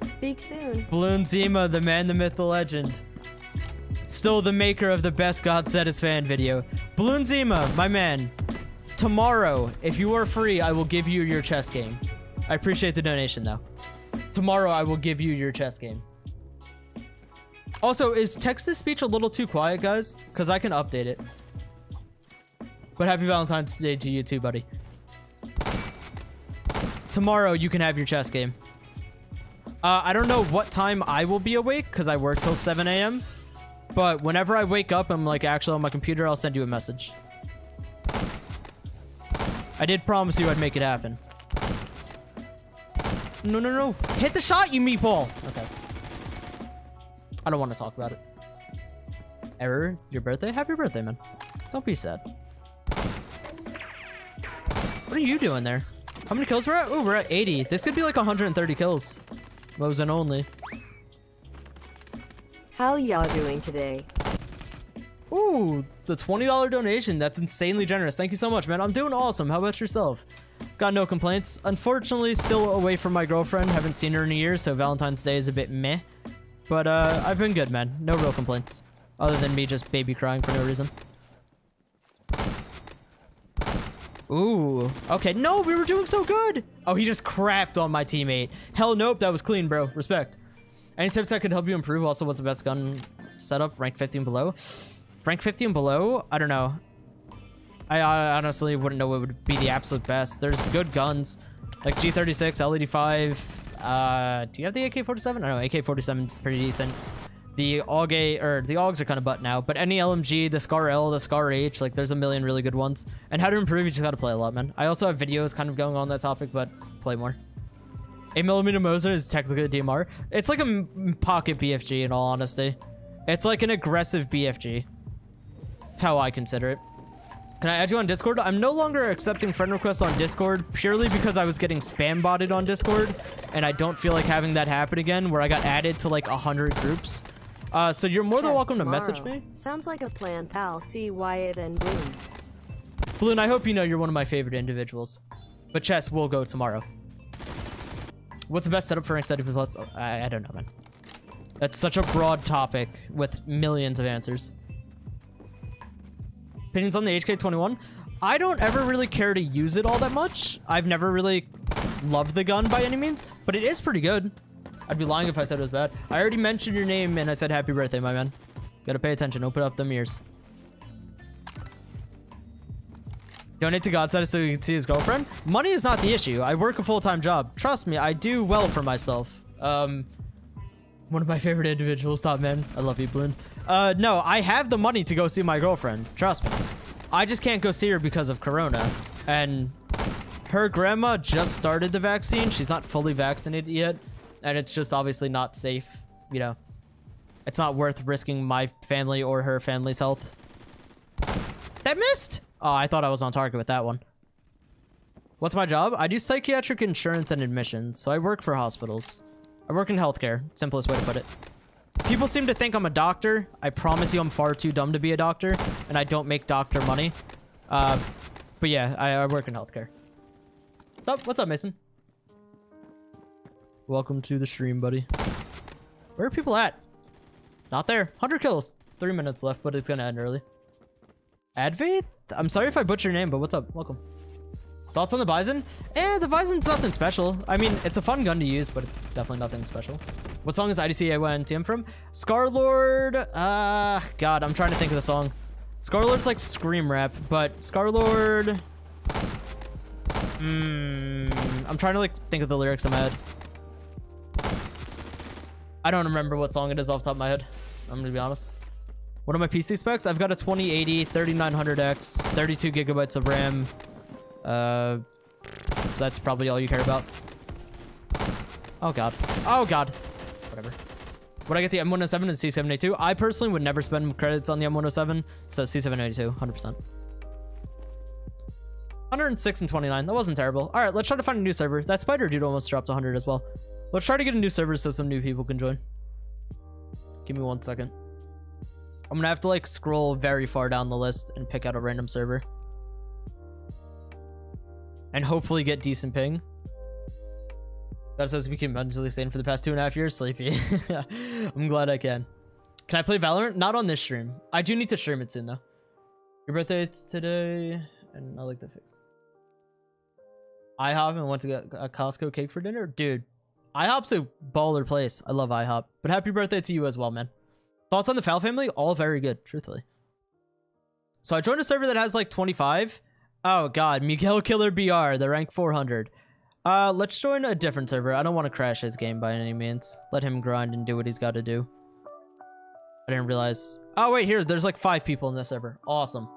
Speak soon. Bloon Zima, the man, the myth, the legend. Still the maker of the best Godstatus fan video. Bloon Zima, my man. Tomorrow, if you are free, I will give you your chess game. I appreciate the donation, though. Tomorrow, I will give you your chess game. Also, is text-to-speech a little too quiet, guys? Because I can update it. But happy Valentine's Day to you too, buddy. Tomorrow, you can have your chess game. I don't know what time I will be awake, because I work till 7 a.m. But whenever I wake up, I'm like actually on my computer, I'll send you a message. I did promise you I'd make it happen. No, no, no. Hit the shot, you meatball. Okay. I don't want to talk about it. Error, your birthday? Happy birthday, man. Don't be sad. What are you doing there? How many kills we're at? Ooh, we're at 80. This could be like 130 kills. Mosin only. How y'all doing today? Ooh, the $20 donation. That's insanely generous. Thank you so much, man. I'm doing awesome. How about yourself? Got no complaints. Unfortunately, still away from my girlfriend. Haven't seen her in a year, so Valentine's Day is a bit meh. But I've been good, man. No real complaints. Other than me just baby crying for no reason. Ooh. Okay, no, we were doing so good. Oh, he just crapped on my teammate. Hell nope, that was clean, bro. Respect. Any tips that could help you improve? Also, what's the best gun setup? Rank 50 and below? Rank 50 and below? I don't know. I honestly wouldn't know what would be the absolute best. There's good guns. Like G36, L85. Do you have the AK-47? I don't know, AK-47 is pretty decent. The AUGs are kind of butt now. But any LMG, the Scar L, the Scar H, like there's a million really good ones. And how to improve, you just gotta play a lot, man. I also have videos kind of going on that topic, but play more. 8mm Mosin is technically a DMR. It's like a pocket BFG in all honesty. It's like an aggressive BFG. That's how I consider it. Can I add you on Discord? I'm no longer accepting friend requests on Discord purely because I was getting spam botted on Discord. And I don't feel like having that happen again where I got added to like 100 groups. So you're more than welcome to message me. Sounds like a plan, pal. See Wyatt and Bloon. Bloon, I hope you know you're one of my favorite individuals. But chess will go tomorrow. What's the best setup for rank 70 plus? Oh, I don't know, man. That's such a broad topic with millions of answers. Opinions on the HK-21? I don't ever really care to use it all that much. I've never really loved the gun by any means, but it is pretty good. I'd be lying if I said it was bad. I already mentioned your name and I said happy birthday, my man. Gotta pay attention. Open up them ears. Donate to Godstatus so you can see his girlfriend. Money is not the issue. I work a full-time job. Trust me, I do well for myself. One of my favorite individuals, top man. I love you, Bloon. No, I have the money to go see my girlfriend. Trust me. I just can't go see her because of Corona. And her grandma just started the vaccine. She's not fully vaccinated yet. And it's just obviously not safe. You know, it's not worth risking my family or her family's health. That missed! Oh, I thought I was on target with that one. What's my job? I do psychiatric insurance and admissions, so I work for hospitals. I work in healthcare, simplest way to put it. People seem to think I'm a doctor. I promise you I'm far too dumb to be a doctor, and I don't make doctor money. But yeah, I work in healthcare. What's up? What's up, Mason? Welcome to the stream, buddy. Where are people at? Not there. 100 kills. 3 minutes left, but it's gonna end early. Adfaith? I'm sorry if I butcher your name, but what's up? Welcome. Thoughts on the Bison? The Bison's nothing special. I mean, it's a fun gun to use, but it's definitely nothing special. What song is IDC AYNTM from? Scarlord. God, I'm trying to think of the song. Scarlord's like scream rap, but Scarlord. I'm trying to like think of the lyrics in my head. I don't remember what song it is off the top of my head. I'm gonna be honest. What are my PC specs? I've got a 2080, 3900X, 32 gigabytes of RAM. That's probably all you care about. Oh god. Oh god. Whatever. Would I get the M107 and C782? I personally would never spend credits on the M107, so C782, 100%. 106 and 29. That wasn't terrible. All right, let's try to find a new server. That spider dude almost dropped 100 as well. Let's try to get a new server so some new people can join. Give me 1 second. I'm gonna have to like scroll very far down the list and pick out a random server. And hopefully get decent ping. That says we can mentally stay in for the past 2.5 years. Sleepy. I'm glad I can. Can I play Valorant? Not on this stream. I do need to stream it soon though. Your birthday today, and I like the fix. IHOP and went to get a Costco cake for dinner, dude. IHOP's a baller place. I love IHOP. But happy birthday to you as well, man. Thoughts on the Foul family? All very good, truthfully. So I joined a server that has like 25. Oh god, Miguel Killer BR, the rank 400. Let's join a different server. I don't want to crash his game by any means. Let him grind and do what he's got to do. I didn't realize. Oh wait, here, there's like 5 people in this server. Awesome.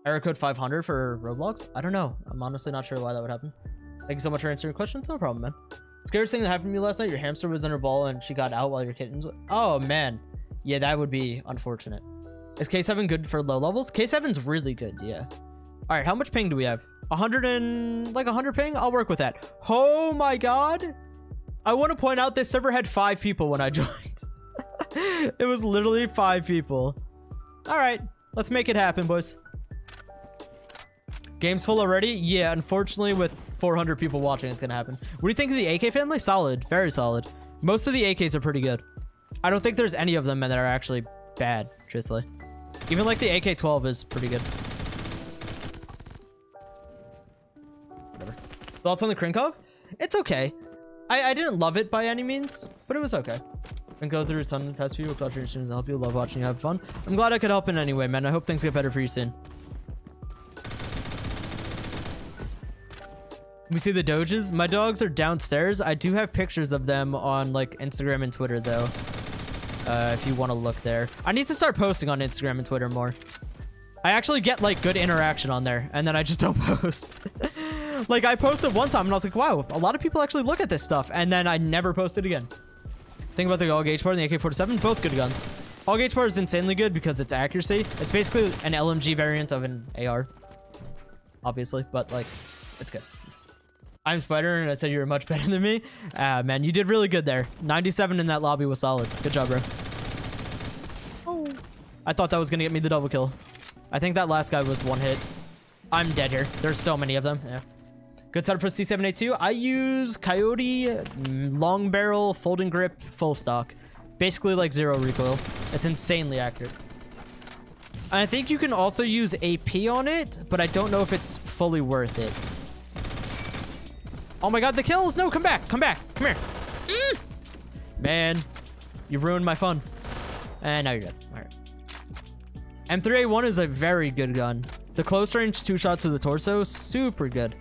Error code 500 for Roblox? I don't know. I'm honestly not sure why that would happen. Thank you so much for answering questions. No problem, man. Scariest thing that happened to me last night, your hamster was in her ball and she got out while your kittens. Oh man. Yeah, that would be unfortunate. Is K7 good for low levels? K7's really good, yeah. All right, how much ping do we have? 100 and like 100 ping? I'll work with that. Oh my god. I want to point out this server had 5 people when I joined. It was literally 5 people. All right, let's make it happen, boys. Game's full already? Yeah, unfortunately with 400 people watching, it's gonna happen. What do you think of the AK family? Solid, very solid. Most of the AKs are pretty good. I don't think there's any of them that are actually bad, truthfully. Even like the AK-12 is pretty good. Whatever. Thoughts on the Krinkov? It's okay. I didn't love it by any means, but it was okay. And go through a ton of the past few weeks watching streams and help you. Love watching you have fun. I'm glad I could help in any way, man. I hope things get better for you soon. We see the Doges. My dogs are downstairs. I do have pictures of them on like Instagram and Twitter though. If you want to look there. I need to start posting on Instagram and Twitter more. I actually get like good interaction on there and then I just don't post. Like I posted one time and I was like, wow, a lot of people actually look at this stuff, and then I never posted again. Think about the All Gauge Bar and the AK-47, both good guns. All Gauge Bar is insanely good because it's accuracy. It's basically an LMG variant of an AR, obviously, but like it's good. I'm Spider and I said you were much better than me. Man, you did really good there. 97 in that lobby was solid. Good job, bro. Oh, I thought that was gonna get me the double kill. I think that last guy was one hit. I'm dead here. There's so many of them. Yeah. Good setup for C782. I use Coyote, long barrel, folding grip, full stock. Basically like 0 recoil. It's insanely accurate. I think you can also use AP on it, but I don't know if it's fully worth it. Oh my god, the kills! No, come back! Come back! Come here! Man, you ruined my fun. And now you're dead. Alright. M3A1 is a very good gun. The close range 2 shots to the torso, super good.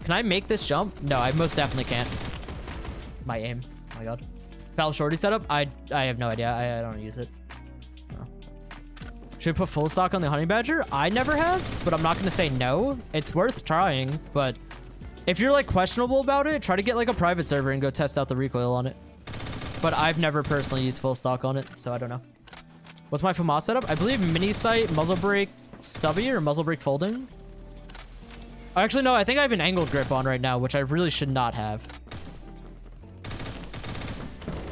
Can I make this jump? No, I most definitely can't. My aim. Oh my god. Foul shorty setup? I have no idea. I don't use it. No. Should we put full stock on the honey badger? I never have, but I'm not going to say no. It's worth trying, but if you're like questionable about it, try to get like a private server and go test out the recoil on it. But I've never personally used full stock on it, so I don't know. What's my FAMAS setup? I believe mini sight, muzzle brake stubby, or muzzle brake folding. Actually, no, I think I have an angled grip on right now, which I really should not have.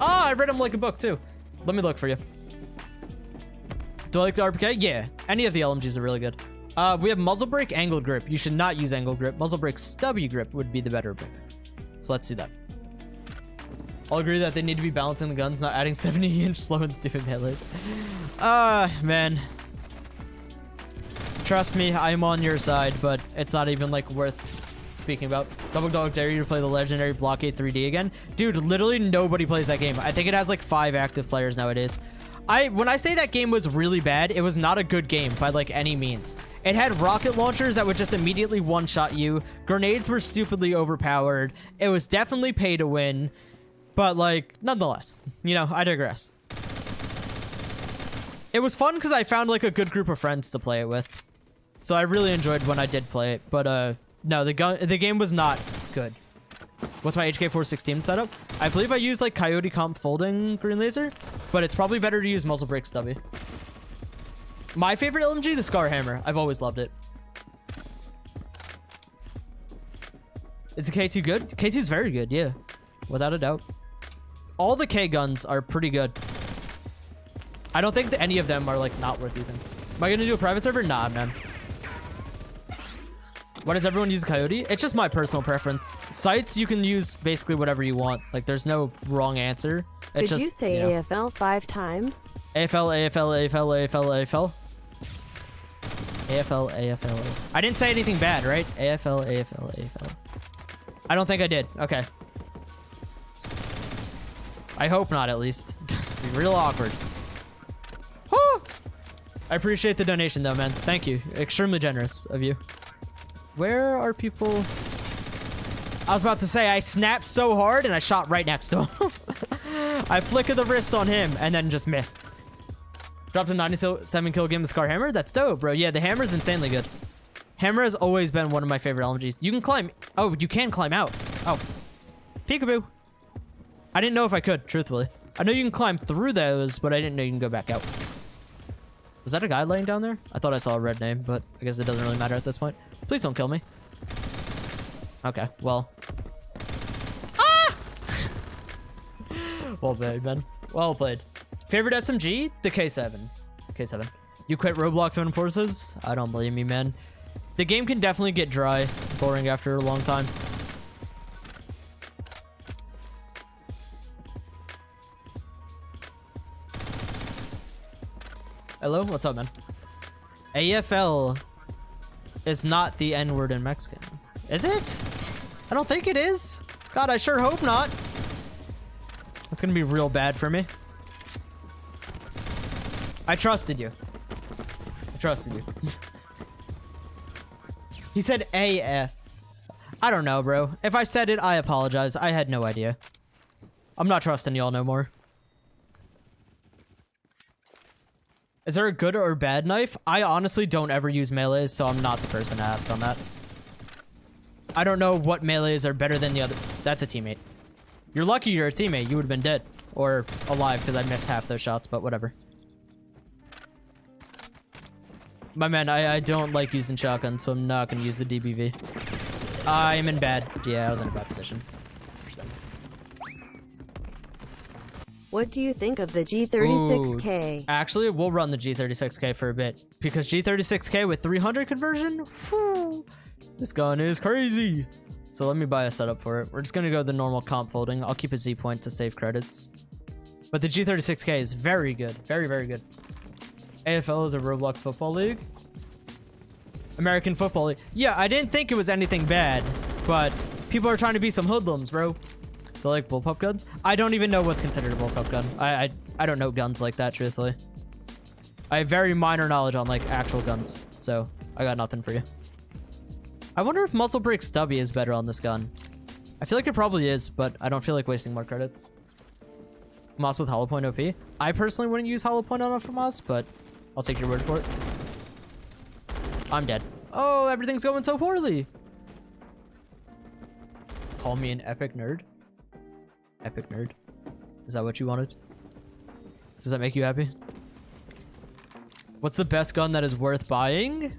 Ah, I read them like a book too. Let me look for you. Do I like the RPK? Yeah, any of the LMGs are really good. We have muzzle brake, angled grip. You should not use angled grip. Muzzle brake stubby grip would be the better grip. So let's see that. I'll agree that they need to be balancing the guns, not adding 70-inch slow and stupid melees. Man. Trust me, I'm on your side, but it's not even like worth speaking about. Double Dog dare you to play the legendary Blockade 3D again? Dude, literally nobody plays that game. I think it has like 5 active players nowadays. When I say that game was really bad, it was not a good game by like any means. It had rocket launchers that would just immediately one-shot you. Grenades were stupidly overpowered. It was definitely pay to win, but like nonetheless, you know, I digress. It was fun because I found like a good group of friends to play it with. So I really enjoyed when I did play it, but no, the game was not good. What's my HK416 setup? I believe I use like Coyote Comp Folding Green Laser, but it's probably better to use Muzzle Brake Stubby. My favorite LMG, the Scar Hammer. I've always loved it. Is the K2 good? K2 is very good, yeah. Without a doubt. All the K guns are pretty good. I don't think that any of them are like not worth using. Am I gonna do a private server? Nah, man. Why does everyone use Coyote? It's just my personal preference. Sites, you can use basically whatever you want. Like, there's no wrong answer. It's Did just, you say AFL 5 times? AFL, AFL, AFL, AFL, AFL. AFL, AFL. I didn't say anything bad, right? AFL, AFL, AFL. I don't think I did. Okay. I hope not, at least. Be real awkward. Woo! I appreciate the donation, though, man. Thank you. Extremely generous of you. Where are people? I was about to say, I snapped so hard and I shot right next to him. I flickered the wrist on him and then just missed. Dropped a 97 kill game with Scar Hammer. That's dope, bro. Yeah, the hammer's insanely good. Hammer has always been one of my favorite LMGs. You can climb. Oh, you can climb out. Oh. Peekaboo. I didn't know if I could, truthfully. I know you can climb through those, but I didn't know you can go back out. Was that a guy laying down there? I thought I saw a red name, but I guess it doesn't really matter at this point. Please don't kill me. Okay, well. Ah! Well played, man. Well played. Favorite SMG? The K7. K7. You quit Roblox when forces? I don't blame you, man. The game can definitely get dry, boring after a long time. Hello? What's up, man? AFL is not the N-word in Mexican. Is it? I don't think it is. God, I sure hope not. That's gonna be real bad for me. I trusted you. I trusted you. He said AF. I don't know, bro. If I said it, I apologize. I had no idea. I'm not trusting y'all no more. Is there a good or bad knife? I honestly don't ever use melees, so I'm not the person to ask on that. I don't know what melees are better than the other. That's a teammate. You're lucky you're a teammate. You would have been dead. Or alive, because I missed half those shots, but whatever. My man, I don't like using shotguns, so I'm not going to use the DBV. I am in bad. Yeah, I was in a bad position. What do you think of the G36K? Ooh, actually, we'll run the G36K for a bit. Because G36K with 300 conversion? Whew, this gun is crazy. So let me buy a setup for it. We're just going to go the normal comp folding. I'll keep a Z point to save credits. But the G36K is very good. Very, very good. AFL is a Roblox football league. American Football League. Yeah, I didn't think it was anything bad. But people are trying to be some hoodlums, bro. Do I like bullpup guns? I don't even know what's considered a bullpup gun. I don't know guns like that, truthfully. I have very minor knowledge on like actual guns, so I got nothing for you. I wonder if Muzzle Brake Stubby is better on this gun. I feel like it probably is, but I don't feel like wasting more credits. Moss with Hollow Point OP. I personally wouldn't use Hollow Point on a Moss, but I'll take your word for it. I'm dead. Oh, everything's going so poorly. Call me an epic nerd. Epic nerd. Is that what you wanted? Does that make you happy? What's the best gun that is worth buying?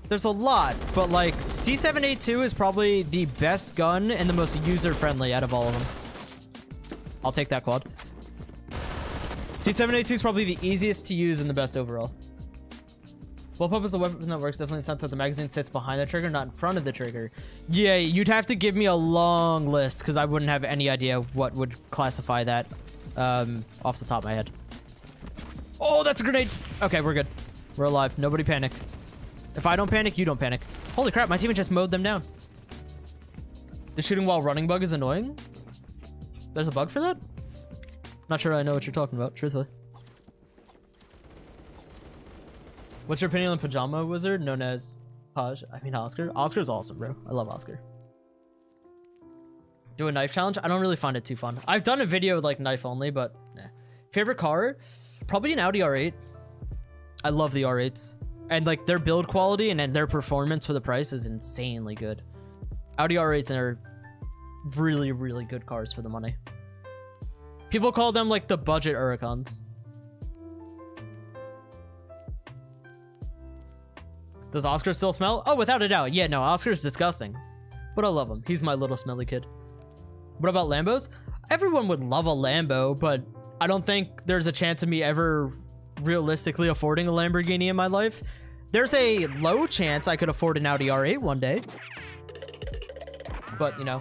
There's a lot, but like C782 is probably the best gun and the most user-friendly out of all of them. I'll take that quad. C782 is probably the easiest to use and the best overall. Bullpup is a weapon that works differently in the sense that the magazine sits behind the trigger, not in front of the trigger. Yeah, you'd have to give me a long list because I wouldn't have any idea what would classify that off the top of my head. Oh, that's a grenade. Okay, we're good. We're alive. Nobody panic. If I don't panic, you don't panic. Holy crap, my teammate just mowed them down. The shooting while running bug is annoying? There's a bug for that? Not sure I know what you're talking about, truthfully. What's your opinion on Pajama Wizard, known as Paj? I mean Oscar? Oscar's awesome, bro. I love Oscar. Do a knife challenge? I don't really find it too fun. I've done a video with like knife only, but nah. Favorite car? Probably an Audi R8. I love the R8s. And like their build quality and their performance for the price is insanely good. Audi R8s are really, really good cars for the money. People call them like the budget Huracans. Does Oscar still smell? Oh, without a doubt. Yeah, no, Oscar's disgusting. But I love him. He's my little smelly kid. What about Lambos? Everyone would love a Lambo, but I don't think there's a chance of me ever realistically affording a Lamborghini in my life. There's a low chance I could afford an Audi R8 one day. But, you know.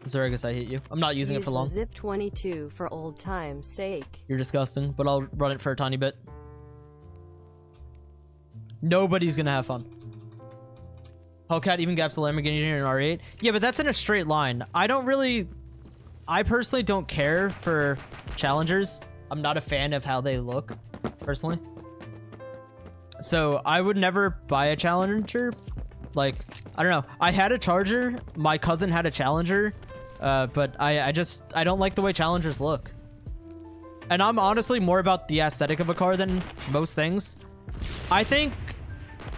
Zergus, I hate you. I'm not using it for long. Zip 22 for old time's sake. You're disgusting, but I'll run it for a tiny bit. Nobody's gonna have fun. Hellcat even gaps the Lamborghini in an R8. Yeah, but that's in a straight line. I personally don't care for Challengers. I'm not a fan of how they look, personally. So I would never buy a Challenger. Like, I don't know. I had a Charger. My cousin had a Challenger. But I don't like the way Challengers look. And I'm honestly more about the aesthetic of a car than most things. I think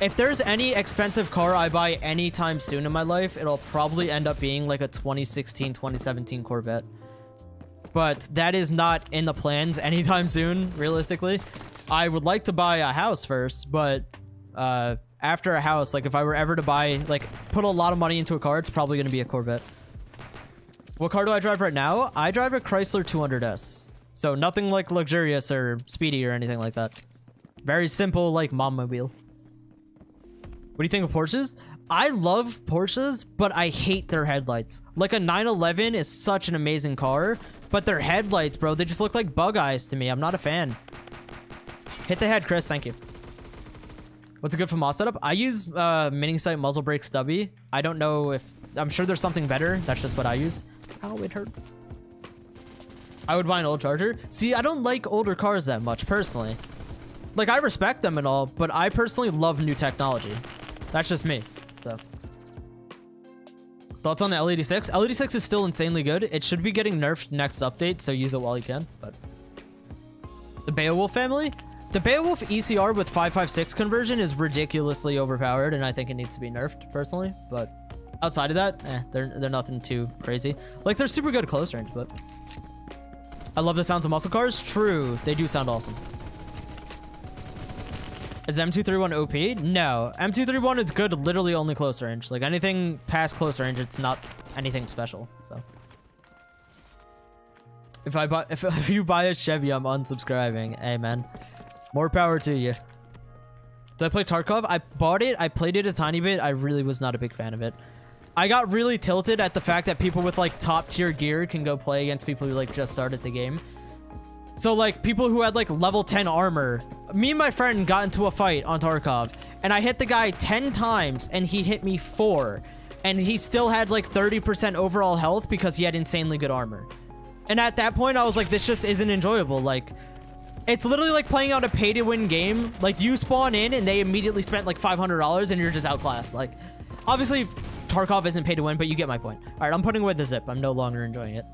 if there's any expensive car I buy anytime soon in my life, it'll probably end up being like a 2016, 2017 Corvette. But that is not in the plans anytime soon, realistically. I would like to buy a house first, but after a house, like if I were ever to buy, like put a lot of money into a car, it's probably going to be a Corvette. What car do I drive right now? I drive a Chrysler 200S. So nothing like luxurious or speedy or anything like that. Very simple, like mom mobile. What do you think of Porsches? I love Porsches, but I hate their headlights. Like a 911 is such an amazing car, but their headlights, bro, they just look like bug eyes to me. I'm not a fan. Hit the head, Chris. Thank you. What's a good FAMAS setup? I use mini sight muzzle brake stubby. I don't know if... I'm sure there's something better. That's just what I use. Ow, it hurts. I would buy an old Charger. See, I don't like older cars that much, personally. Like, I respect them and all, but I personally love new technology. That's just me, so. Thoughts on the LED6? LED6 is still insanely good. It should be getting nerfed next update, so use it while you can, but. The Beowulf family? The Beowulf ECR with 556 conversion is ridiculously overpowered, and I think it needs to be nerfed, personally, but outside of that, they're nothing too crazy. Like, they're super good at close range, but. I love the sounds of muscle cars. True, they do sound awesome. Is M231 OP? No. M231 is good literally only close range. Like anything past close range, it's not anything special. So if you buy a Chevy, I'm unsubscribing. Hey man. More power to you. Did I play Tarkov? I bought it. I played it a tiny bit. I really was not a big fan of it. I got really tilted at the fact that people with like top tier gear can go play against people who like just started the game. So like people who had like level 10 armor, me and my friend got into a fight on Tarkov and I hit the guy 10 times and he hit me 4 and he still had like 30% overall health because he had insanely good armor. And at that point I was like, this just isn't enjoyable. Like it's literally like playing out a pay to win game. Like you spawn in and they immediately spent like $500 and you're just outclassed. Like obviously Tarkov isn't pay to win, but you get my point. All right, I'm putting away the zip. I'm no longer enjoying it.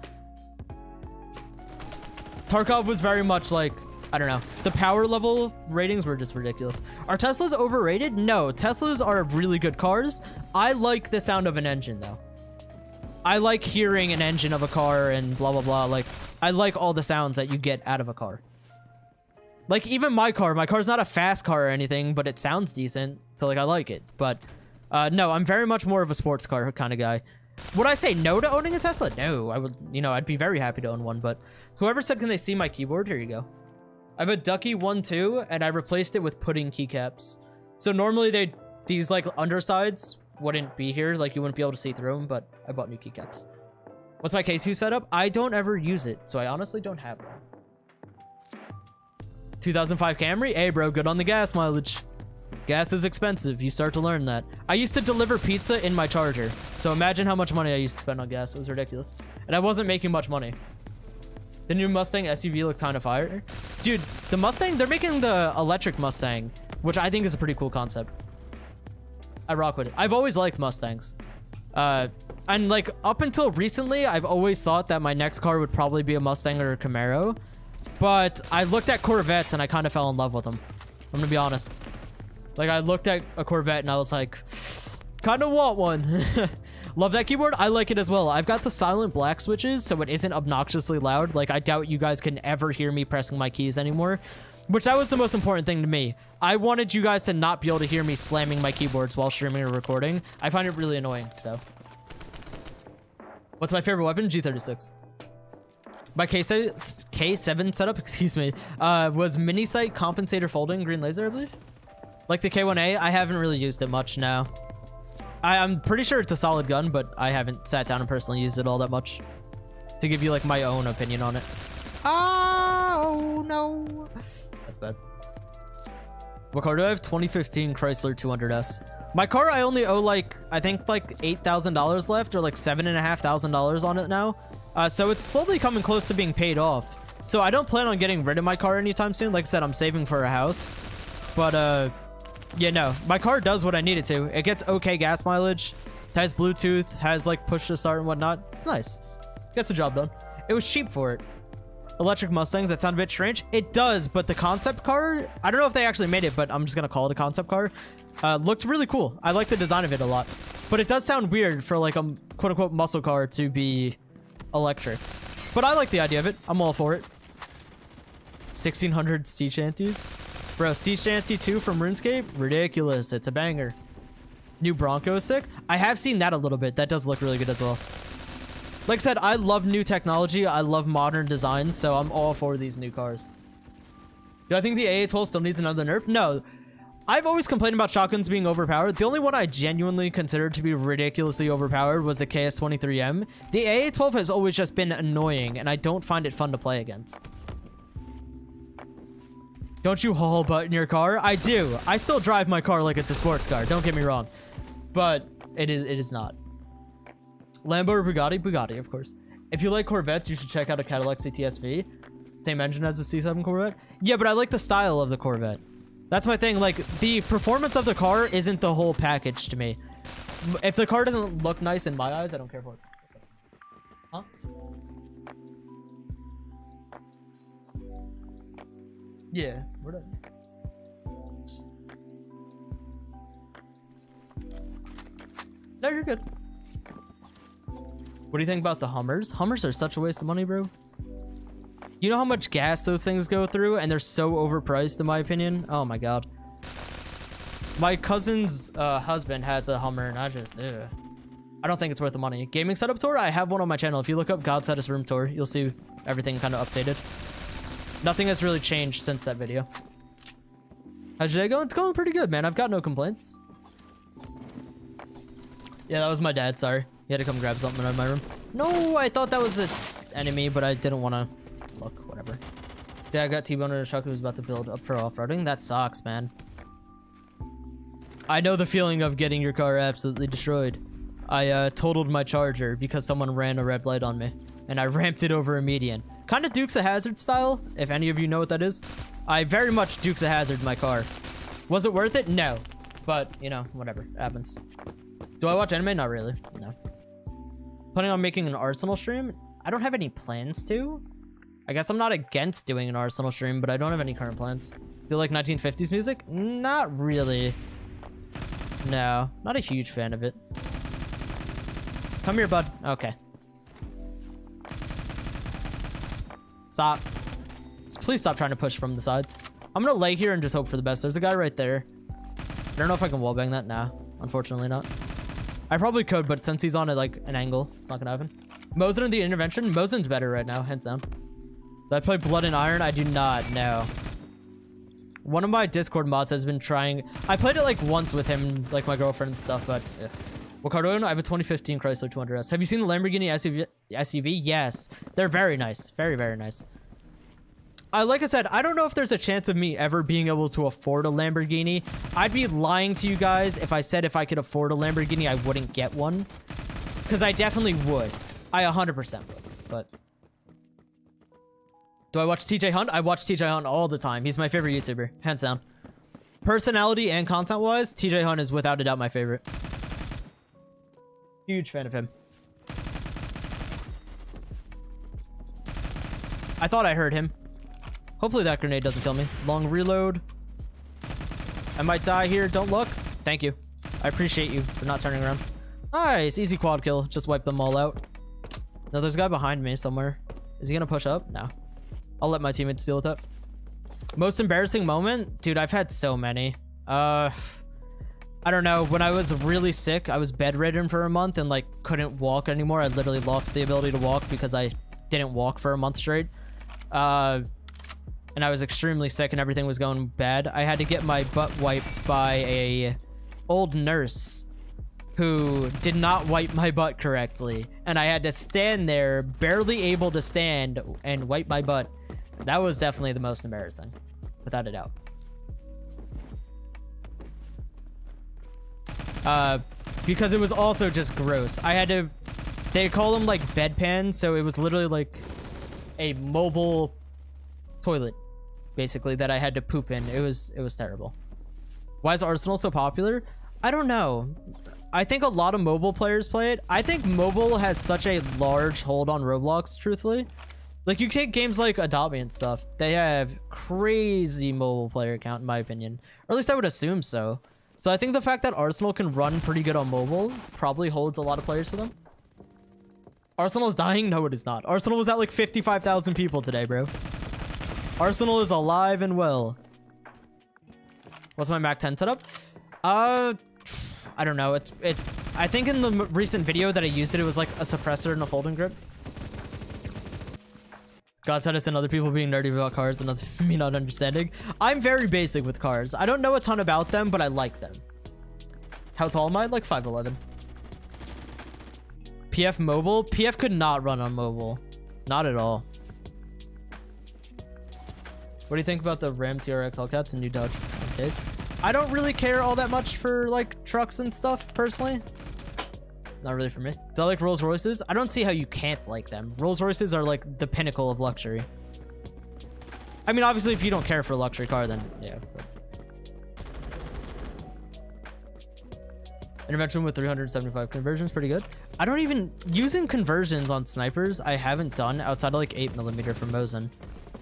Tarkov was very much like, I don't know. The power level ratings were just ridiculous. Are Teslas overrated? No, Teslas are really good cars. I like the sound of an engine though. I like hearing an engine of a car and blah, blah, blah. Like, I like all the sounds that you get out of a car. Like even my car's not a fast car or anything, but it sounds decent. So like, I like it. But no, I'm very much more of a sports car kind of guy. Would I say no to owning a Tesla? No, I would, you know, I'd be very happy to own one, but whoever said, can they see my keyboard? Here you go. I have a Ducky 1.2 and I replaced it with pudding keycaps. So normally these like undersides wouldn't be here. Like you wouldn't be able to see through them, but I bought new keycaps. What's my K2 setup? I don't ever use it. So I honestly don't have one. 2005 Camry. Hey, bro, good on the gas mileage. Gas is expensive. You start to learn that. I used to deliver pizza in my Charger. So imagine how much money I used to spend on gas. It was ridiculous. And I wasn't making much money. The new Mustang SUV looked kind of fire. Dude, the Mustang, they're making the electric Mustang, which I think is a pretty cool concept. I rock with it. I've always liked Mustangs. And like up until recently, I've always thought that my next car would probably be a Mustang or a Camaro. But I looked at Corvettes and I kind of fell in love with them. I'm gonna be honest. Like I looked at a Corvette and I was like, kind of want one. Love that keyboard. I like it as well. I've got the silent black switches, so it isn't obnoxiously loud. Like I doubt you guys can ever hear me pressing my keys anymore, which that was the most important thing to me. I wanted you guys to not be able to hear me slamming my keyboards while streaming or recording. I find it really annoying, so. What's my favorite weapon? G36. My K7 setup, excuse me, was mini sight compensator folding green laser, I believe. Like the K1A, I haven't really used it much now. I'm pretty sure it's a solid gun, but I haven't sat down and personally used it all that much to give you like my own opinion on it. Oh no, that's bad. What car do I have? 2015 Chrysler 200S. My car, I only owe like, I think like $8,000 left or like $7,500 on it now. So it's slowly coming close to being paid off. So I don't plan on getting rid of my car anytime soon. Like I said, I'm saving for a house, but yeah, no, my car does what I need it to. It gets okay gas mileage, has Bluetooth, has like push to start and whatnot. It's nice. Gets the job done. It was cheap for it. Electric Mustangs, that sound a bit strange. It does, but the concept car, I don't know if they actually made it, but I'm just gonna call it a concept car. Looked really cool. I like the design of it a lot, but it does sound weird for like a quote unquote muscle car to be electric. But I like the idea of it. I'm all for it. 1600 sea shanties. Bro, Sea Shanty 2 from RuneScape? Ridiculous. It's a banger. New Bronco is sick. I have seen that a little bit. That does look really good as well. Like I said, I love new technology. I love modern design, so I'm all for these new cars. Do I think the AA-12 still needs another nerf? No. I've always complained about shotguns being overpowered. The only one I genuinely considered to be ridiculously overpowered was the KS-23M. The AA-12 has always just been annoying, and I don't find it fun to play against. Don't you haul butt in your car? I do. I still drive my car like it's a sports car. Don't get me wrong. But it is not. Lambo or Bugatti? Bugatti, of course. If you like Corvettes, you should check out a Cadillac CTS-V. Same engine as the C7 Corvette. Yeah, but I like the style of the Corvette. That's my thing. Like, the performance of the car isn't the whole package to me. If the car doesn't look nice in my eyes, I don't care for it. Huh? Yeah, we're done. No, you're good. What do you think about the Hummers? Hummers are such a waste of money, bro. You know how much gas those things go through, and they're so overpriced, in my opinion? Oh my god. My cousin's husband has a Hummer, and I don't think it's worth the money. Gaming setup tour? I have one on my channel. If you look up Godstatus room tour, you'll see everything kind of updated. Nothing has really changed since that video. How's your day going? It's going pretty good, man. I've got no complaints. Yeah, that was my dad. Sorry. He had to come grab something out of my room. No, I thought that was an enemy, but I didn't want to look. Whatever. Yeah, I got T-Bone in a truck who was about to build up for off-roading. That sucks, man. I know the feeling of getting your car absolutely destroyed. I totaled my Charger because someone ran a red light on me, and I ramped it over a median. Kind of Dukes of Hazzard style, if any of you know what that is. I very much Dukes of Hazzard my car. Was it worth it? No. But, you know, whatever. It happens. Do I watch anime? Not really. No. Planning on making an Arsenal stream? I don't have any plans to. I guess I'm not against doing an Arsenal stream, but I don't have any current plans. Do you like 1950s music? Not really. No. Not a huge fan of it. Come here, bud. Okay. Stop. Please stop trying to push from the sides. I'm gonna lay here and just hope for the best. There's a guy right there. I don't know if I can wallbang that. Nah, unfortunately not. I probably could, but since he's on like an angle, it's not gonna happen. Mosin in the intervention. Mosin's better right now, hands down. Do I play Blood and Iron? I do not. No. One of my Discord mods has been trying. I played it like once with him, like my girlfriend and stuff, but. What car do I own? I have a 2015 Chrysler 200S. Have you seen the Lamborghini SUV? Yes. They're very nice. Very, very nice. like I said, I don't know if there's a chance of me ever being able to afford a Lamborghini. I'd be lying to you guys if I said if I could afford a Lamborghini, I wouldn't get one. Because I definitely would. I 100% would. But do I watch TJ Hunt? I watch TJ Hunt all the time. He's my favorite YouTuber, hands down. Personality and content-wise, TJ Hunt is without a doubt my favorite. Huge fan of him. I thought I heard him. Hopefully that grenade doesn't kill me. Long reload. I might die here. Don't look. Thank you. I appreciate you for not turning around. Nice. Easy quad kill. Just wipe them all out. No, there's a guy behind me somewhere. Is he going to push up? No. I'll let my teammates deal with that. Most embarrassing moment? Dude, I've had so many. I don't know. When I was really sick, I was bedridden for a month and like couldn't walk anymore. I literally lost the ability to walk because I didn't walk for a month straight. And I was extremely sick and everything was going bad. I had to get my butt wiped by a old nurse who did not wipe my butt correctly. And I had to stand there, barely able to stand, and wipe my butt. That was definitely the most embarrassing, without a doubt. Because it was also just gross. I had to, they call them like bedpans, so it was literally like a mobile toilet, basically, that I had to poop in. It was terrible. Why is Arsenal so popular? I don't know. I think a lot of mobile players play it. I think mobile has such a large hold on Roblox, truthfully. Like, you take games like Adobe and stuff, they have crazy mobile player count, in my opinion. Or at least I would assume so. So I think the fact that Arsenal can run pretty good on mobile probably holds a lot of players to them. Arsenal is dying? No, it is not. Arsenal was at like 55,000 people today, bro. Arsenal is alive and well. What's my Mac 10 setup? I don't know. It's. I think in the recent video that I used it was like a suppressor and a folding grip. Godstatus and other people being nerdy about cars and me not understanding. I'm very basic with cars. I don't know a ton about them, but I like them. How tall am I? Like 5'11". PF mobile? PF could not run on mobile. Not at all. What do you think about the Ram TRX Hellcats and new Dodge? Okay. I don't really care all that much for like trucks and stuff, personally. Not really for me. Do I like Rolls Royces? I don't see how you can't like them. Rolls Royces are like the pinnacle of luxury. I mean, obviously, if you don't care for a luxury car, then yeah. But... Intervention with 375 conversions, pretty good. I don't even... Using conversions on snipers, I haven't done outside of like 8mm from Mosin.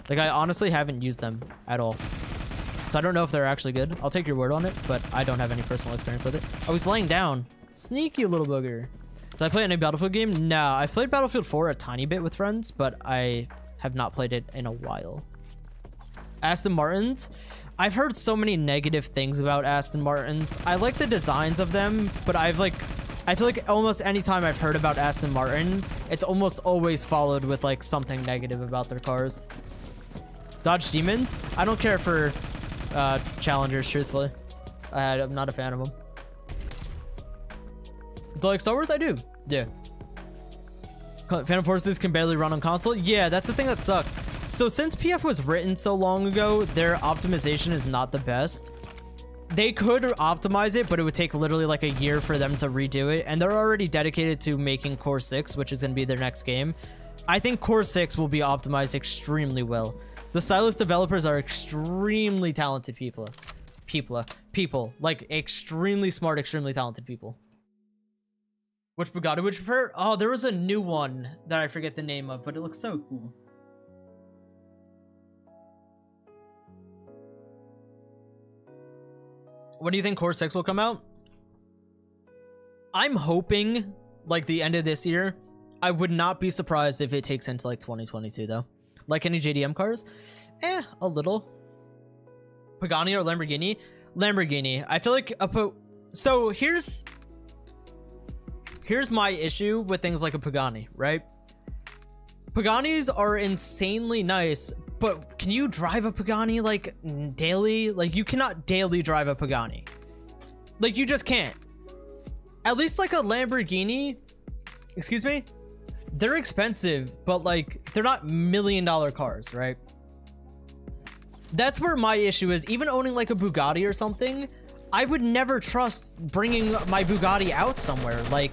Like, I honestly haven't used them at all. So I don't know if they're actually good. I'll take your word on it, but I don't have any personal experience with it. Oh, he's laying down. Sneaky little booger. Did I play any Battlefield game? No, I've played Battlefield 4 a tiny bit with friends, but I have not played it in a while. Aston Martins. I've heard so many negative things about Aston Martins. I like the designs of them, but I feel like almost any time I've heard about Aston Martin, it's almost always followed with like something negative about their cars. Dodge Demons. I don't care for Challengers, truthfully. I'm not a fan of them. Do I like Star Wars? I do. Yeah. Phantom Forces can barely run on console. Yeah, that's the thing that sucks. So since PF was written so long ago, their optimization is not the best. They could optimize it, but it would take literally like a year for them to redo it. And they're already dedicated to making Core 6, which is going to be their next game. I think Core 6 will be optimized extremely well. The stylus developers are extremely talented people. Like extremely smart, extremely talented people. Which Bugatti would you prefer? Oh, there was a new one that I forget the name of, but it looks so cool. When do you think Core 6 will come out? I'm hoping like the end of this year. I would not be surprised if it takes into like 2022 though. Like any JDM cars? A little. Pagani or Lamborghini? Lamborghini. I feel like so here's my issue with things like a Pagani, right? Paganis are insanely nice, but can you drive a Pagani like daily? Like you cannot daily drive a Pagani. Like you just can't. At least like a Lamborghini, excuse me, they're expensive, but like they're not $1 million cars, right? That's where my issue is. Even owning like a Bugatti or something, I would never trust bringing my Bugatti out somewhere. Like,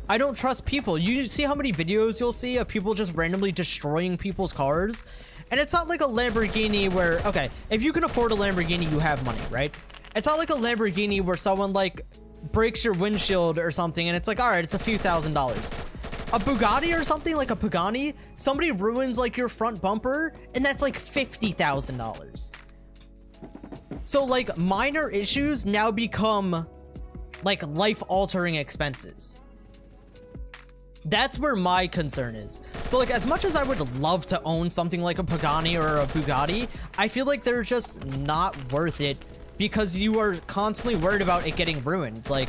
I don't trust people. You see how many videos you'll see of people just randomly destroying people's cars? And it's not like a Lamborghini where, okay, if you can afford a Lamborghini, you have money, right? It's not like a Lamborghini where someone like breaks your windshield or something and it's like, all right, it's a few $1,000s. A Bugatti or something like a Pagani, somebody ruins like your front bumper and that's like $50,000. So like minor issues now become like life-altering expenses. That's where my concern is. So like as much as I would love to own something like a Pagani or a Bugatti, I feel like they're just not worth it because you are constantly worried about it getting ruined. Like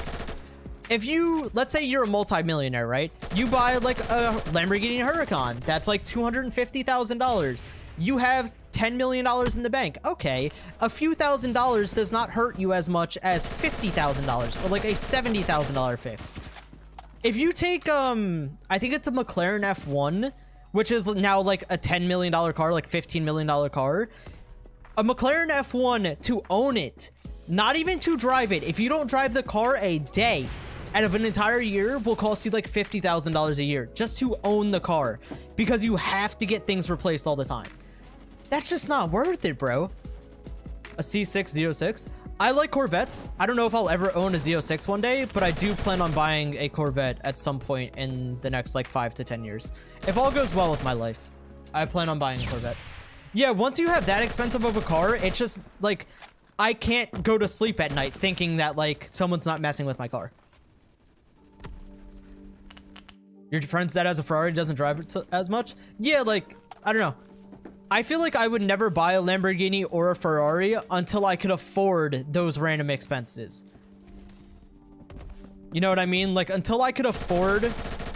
if you, let's say you're a multi-millionaire, right? You buy like a Lamborghini Huracan, that's like $250,000. You have $10 million in the bank. Okay, a few $1,000s does not hurt you as much as $50,000 or like a $70,000 fix. If you take, I think it's a McLaren F1, which is now like a $10 million car, like $15 million car. A McLaren F1, to own it, not even to drive it, if you don't drive the car a day out of an entire year, will cost you like $50,000 a year just to own the car because you have to get things replaced all the time. That's just not worth it, bro. A C6 Z06. I like Corvettes. I don't know if I'll ever own a Z06 one day, but I do plan on buying a Corvette at some point in the next like 5 to 10 years. If all goes well with my life, I plan on buying a Corvette. Yeah, once you have that expensive of a car, it's just like, I can't go to sleep at night thinking that like someone's not messing with my car. Your friend's dad has a Ferrari, doesn't drive it as much? Yeah, like, I don't know. I feel like I would never buy a Lamborghini or a Ferrari until I could afford those random expenses. You know what I mean? Like, until I could afford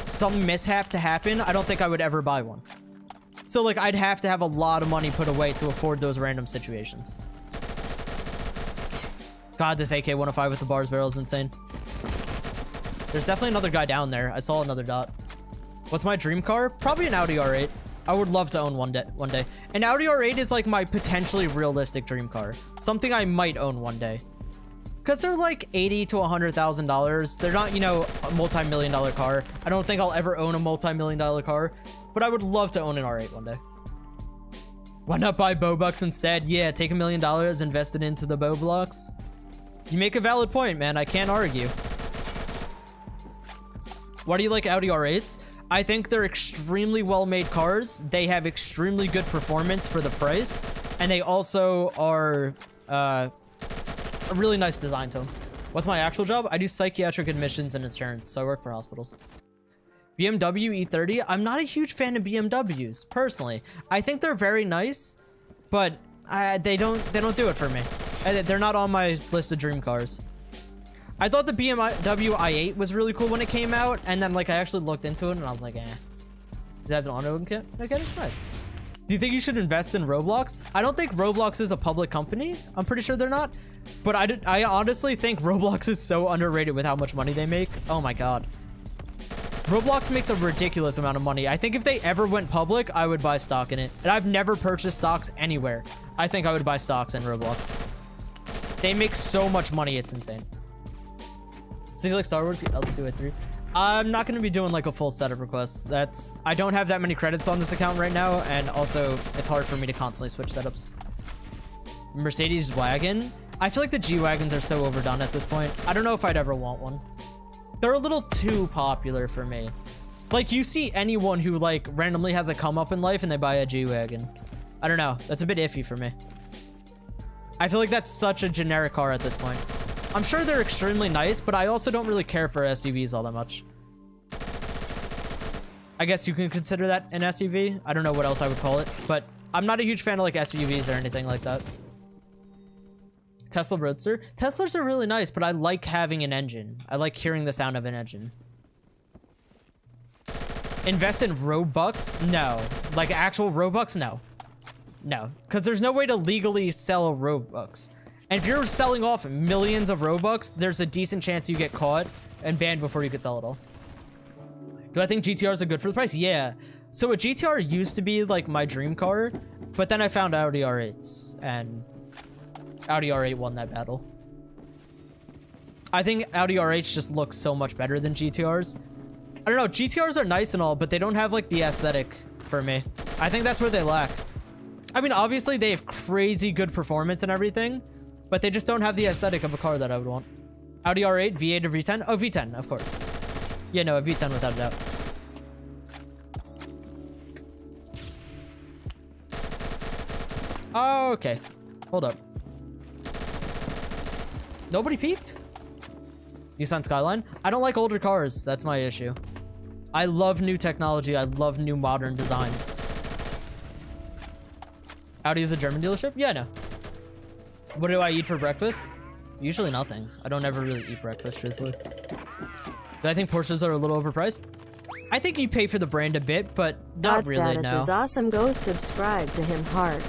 some mishap to happen, I don't think I would ever buy one. So, like, I'd have to have a lot of money put away to afford those random situations. God, this AK-105 with the bars barrel is insane. There's definitely another guy down there. I saw another dot. What's my dream car? Probably an Audi R8. I would love to own one day. An Audi R8 is like my potentially realistic dream car. Something I might own one day. Because they're like $80,000 to $100,000. They're not, you know, a multi-million-dollar car. I don't think I'll ever own a multi-million-dollar car. But I would love to own an R8 one day. Why not buy Bobucks instead? Yeah, take $1 million, invest it into the Bow blocks. You make a valid point, man. I can't argue. Why do you like Audi R8s? I think they're extremely well-made cars. They have extremely good performance for the price. And they also are a really nice design to them. What's my actual job? I do psychiatric admissions and insurance, so I work for hospitals. BMW E30. I'm not a huge fan of BMWs, personally. I think they're very nice, but they don't do it for me. They're not on my list of dream cars. I thought the BMW i8 was really cool when it came out, and then like I actually looked into it and I was like, eh. That's an auto kit? Okay, nice. Do you think you should invest in Roblox? I don't think Roblox is a public company. I'm pretty sure they're not. But I honestly think Roblox is so underrated with how much money they make. Oh my god. Roblox makes a ridiculous amount of money. I think if they ever went public, I would buy stock in it. And I've never purchased stocks anywhere. I think I would buy stocks in Roblox. They make so much money, it's insane. So you like Star Wars L2A3? I'm not going to be doing like a full setup request. I don't have that many credits on this account right now, and also it's hard for me to constantly switch setups. Mercedes wagon? I feel like the G-Wagons are so overdone at this point. I don't know if I'd ever want one. They're a little too popular for me. Like, you see anyone who like randomly has a come up in life and they buy a G-Wagon. I don't know. That's a bit iffy for me. I feel like that's such a generic car at this point. I'm sure they're extremely nice, but I also don't really care for SUVs all that much. I guess you can consider that an SUV. I don't know what else I would call it, but I'm not a huge fan of like SUVs or anything like that. Tesla Roadster. Teslas are really nice, but I like having an engine. I like hearing the sound of an engine. Invest in Robux? No. Like actual Robux? No. No. Because there's no way to legally sell Robux. And if you're selling off millions of Robux, there's a decent chance you get caught and banned before you could sell it all. Do I think GTRs are good for the price? Yeah. So a GTR used to be like my dream car, But then I found Audi R8s, and Audi R8 won that battle. I think Audi R8s just look so much better than GTRs. I don't know, GTRs are nice and all, but they don't have like the aesthetic for me. I think that's where they lack. I mean, obviously they have crazy good performance and everything, but they just don't have the aesthetic of a car that I would want. Audi R8, V8 or V10? Oh, V10, of course. Yeah, no, a V10 without a doubt. Oh, okay. Hold up. Nobody peeked? Nissan Skyline? I don't like older cars. That's my issue. I love new technology. I love new modern designs. Audi is a German dealership? Yeah, no. What do I eat for breakfast? Usually nothing. I don't ever really eat breakfast, truthfully. Do I think Porsches are a little overpriced? I think you pay for the brand a bit, but not really, no. Godstatus is awesome. Go subscribe to him hard.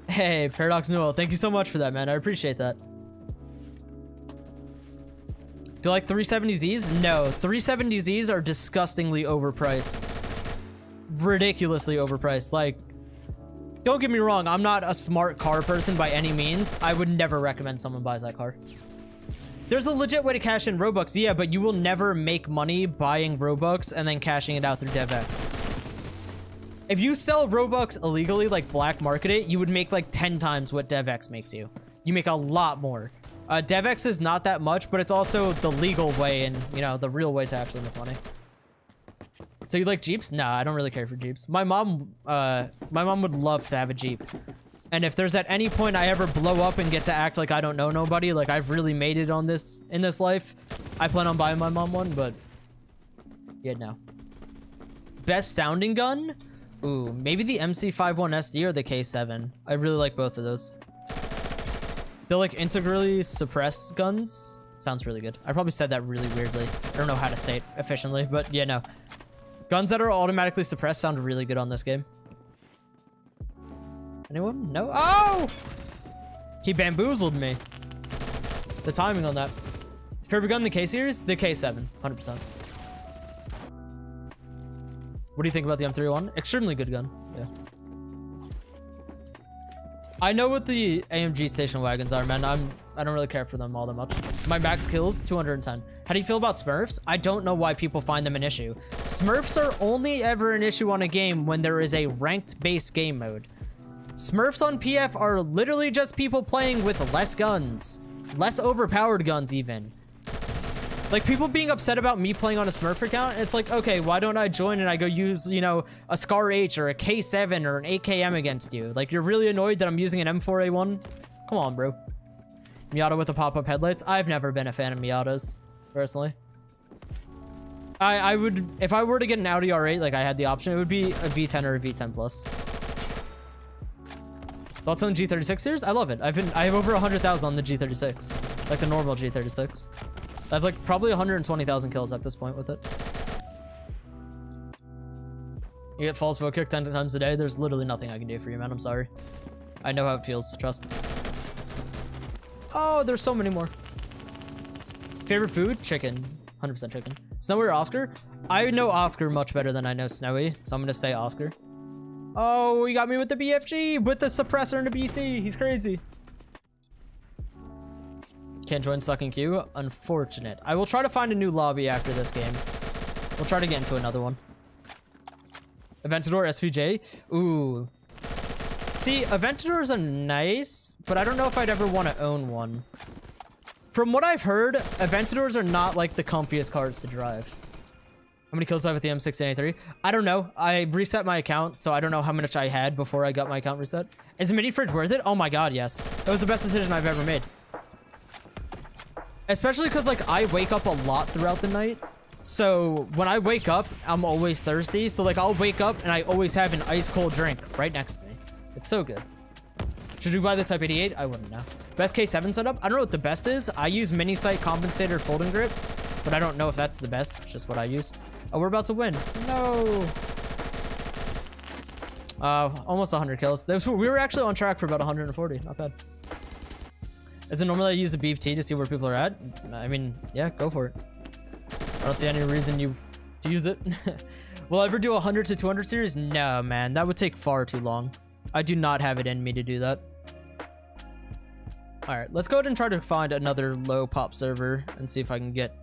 Hey, Paradox Newell, thank you so much for that, man. I appreciate that. Do you like 370Zs? No, 370Zs are disgustingly overpriced. Ridiculously overpriced. Like, don't get me wrong, I'm not a smart car person by any means. I would never recommend someone buys that car. There's a legit way to cash in Robux, yeah, but you will never make money buying Robux and then cashing it out through DevX. If you sell Robux illegally, like black market it, you would make like 10 times what DevX makes you. You make a lot more. DevX is not that much, but it's also the legal way and, you know, the real way to actually make money. So you like Jeeps? Nah, I don't really care for Jeeps. My mom would love to have a Jeep. And if there's at any point I ever blow up and get to act like I don't know nobody, like I've really made it on this, in this life, I plan on buying my mom one, but yeah, no. Best sounding gun? Ooh, maybe the MC51SD or the K7. I really like both of those. They're like integrally suppressed guns. Sounds really good. I probably said that really weirdly. I don't know how to say it efficiently, but yeah, no. Guns that are automatically suppressed sound really good on this game. Anyone? No? Oh! He bamboozled me. The timing on that. Favorite gun in the K series? The K7, 100%. What do you think about the M301? Extremely good gun. Yeah. I know what the AMG station wagons are, man. I don't really care for them all that much. My max kills, 210. How do you feel about Smurfs? I don't know why people find them an issue. Smurfs are only ever an issue on a game when there is a ranked base game mode. Smurfs on PF are literally just people playing with less guns. Less overpowered guns, even. Like, people being upset about me playing on a Smurf account, it's like, okay, why don't I join and I go use, you know, a Scar H or a K7 or an AKM against you? Like, you're really annoyed that I'm using an M4A1? Come on, bro. Miata with the pop-up headlights? I've never been a fan of Miatas, personally. I would, if I were to get an Audi R8, like I had the option, it would be a V10 or a V10 Plus. Thoughts on the G36 series? I love it. I have over 100,000 on the G36, like the normal G36. I have like probably 120,000 kills at this point with it. You get false vote kick 10 times a day. There's literally nothing I can do for you, man. I'm sorry. I know how it feels. Trust. Oh, there's so many more. Favorite food? Chicken. 100% chicken. Snowy or Oscar? I know Oscar much better than I know Snowy, so I'm gonna say Oscar. Oh, he got me with the BFG, with the suppressor and the BT. He's crazy. Can't join sucking queue. Unfortunate. I will try to find a new lobby after this game. We'll try to get into another one. Aventador SVJ. Ooh. See, Aventadors are nice, but I don't know if I'd ever want to own one. From what I've heard, Aventadors are not like the comfiest cars to drive. How many kills do I have with the M16A3? I don't know. I reset my account, so I don't know how much I had before I got my account reset. Is a mini fridge worth it? Oh my god, yes. That was the best decision I've ever made. Especially because, like, I wake up a lot throughout the night. So when I wake up, I'm always thirsty. So, like, I'll wake up and I always have an ice cold drink right next to me. It's so good. Should we buy the Type 88? I wouldn't know. Best K7 setup? I don't know what the best is. I use mini sight compensator folding grip, but I don't know if that's the best. It's just what I use. Oh, we're about to win. No. Almost 100 kills. We were actually on track for about 140. Not bad. Is it normally I use the BFT to see where people are at? I mean, yeah, go for it. I don't see any reason to use it. Will I ever do a 100 to 200 series? No, man. That would take far too long. I do not have it in me to do that. All right, let's go ahead and try to find another low pop server and see if I can get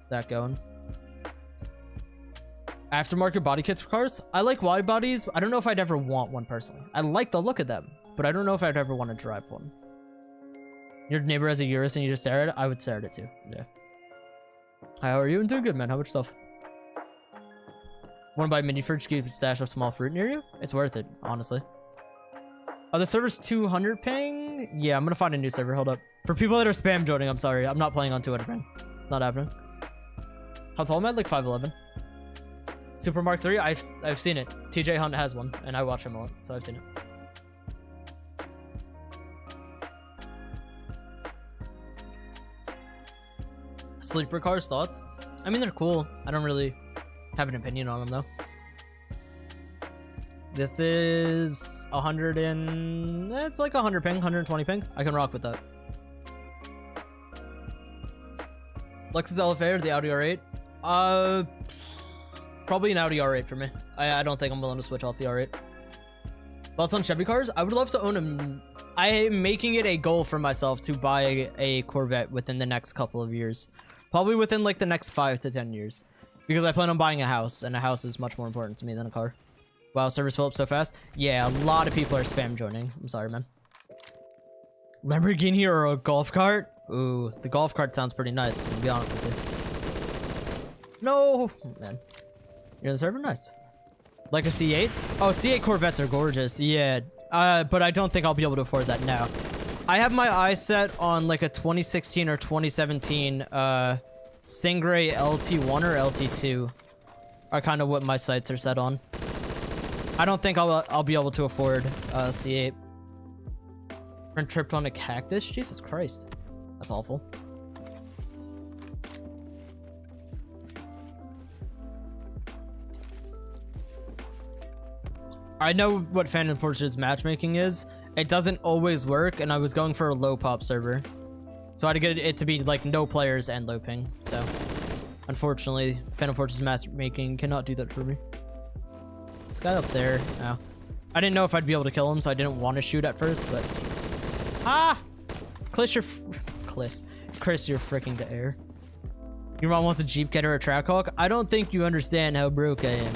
that going. Aftermarket body kits for cars. I like wide bodies. I don't know if I'd ever want one personally. I like the look of them, but I don't know if I'd ever want to drive one. Your neighbor has a Urus and you just stare at it? I would stare at it too. Yeah. Hi, how are you? I'm doing good, man. How about yourself? Want to buy a mini fridge to keep a stash of small fruit near you? It's worth it, honestly. Oh, the server's 200 ping? Yeah, I'm gonna find a new server. Hold up. For people that are spam joining, I'm sorry. I'm not playing on 200 ping. It's not happening. How tall am I? Like 5'11". Super Mark III? I've seen it. TJ Hunt has one, and I watch him a lot, so I've seen it. Sleeper cars, thoughts? I mean, they're cool. I don't really have an opinion on them, though. This is 100 and... It's like 100 ping, 120 ping. I can rock with that. Lexus LFA or the Audi R8? Probably an Audi R8 for me. I don't think I'm willing to switch off the R8. Thoughts on Chevy cars? I would love to own them. I am making it a goal for myself to buy a Corvette within the next couple of years. Probably within like the next 5 to 10 years. Because I plan on buying a house, and a house is much more important to me than a car. Wow, servers fill up so fast. Yeah, a lot of people are spam joining. I'm sorry, man. Lamborghini or a golf cart? Ooh, the golf cart sounds pretty nice, to be honest with you. No! Man. You're in the server? Nice. Like a C8? Oh, C8 Corvettes are gorgeous. Yeah. But I don't think I'll be able to afford that now. I have my eyes set on like a 2016 or 2017 Stingray LT1 or LT2 are kind of what my sights are set on. I don't think I'll be able to afford C8. Friend tripped on a cactus? Jesus Christ. That's awful. I know what Phantom Force's matchmaking is. It doesn't always work, and I was going for a low pop server. So I had to get it to be like no players and low ping. So unfortunately, Phantom Force's matchmaking cannot do that for me. This guy up there. Oh. I didn't know if I'd be able to kill him, so I didn't want to shoot at first, but... Ah! Chris, you're freaking to air. Your mom wants a Jeep, get her a Trackhawk? I don't think you understand how broke I am.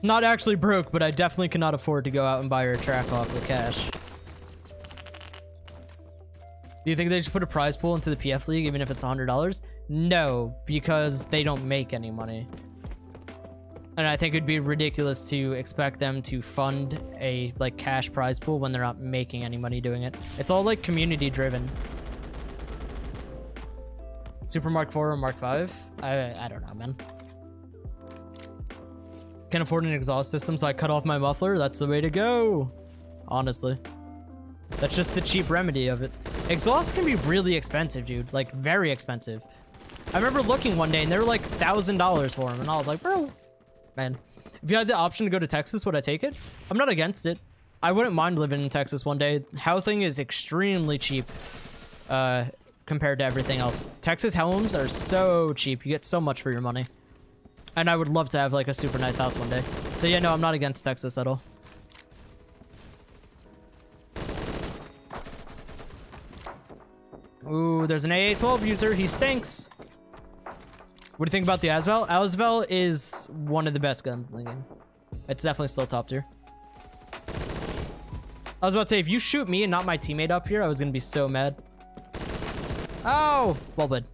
Not actually broke, but I definitely cannot afford to go out and buy her a Trackhawk with cash. Do you think they should put a prize pool into the PF League even if it's $100? No, because they don't make any money. And I think it'd be ridiculous to expect them to fund a like cash prize pool when they're not making any money doing it. It's all like community driven. Super Mark 4 or Mark 5? I don't know, man. Can't afford an exhaust system, so I cut off my muffler. That's the way to go. Honestly. That's just the cheap remedy of it. Exhausts can be really expensive, dude. Like, very expensive. I remember looking one day and they were like $1,000 for them. And I was like, bro, man. If you had the option to go to Texas, would I take it? I'm not against it. I wouldn't mind living in Texas one day. Housing is extremely cheap compared to everything else. Texas homes are so cheap. You get so much for your money. And I would love to have like a super nice house one day. So yeah, no, I'm not against Texas at all. Ooh, there's an AA-12 user. He stinks. What do you think about the Asvel? Asvel is one of the best guns in the game. It's definitely still top tier. I was about to say, if you shoot me and not my teammate up here, I was going to be so mad. Oh, well played.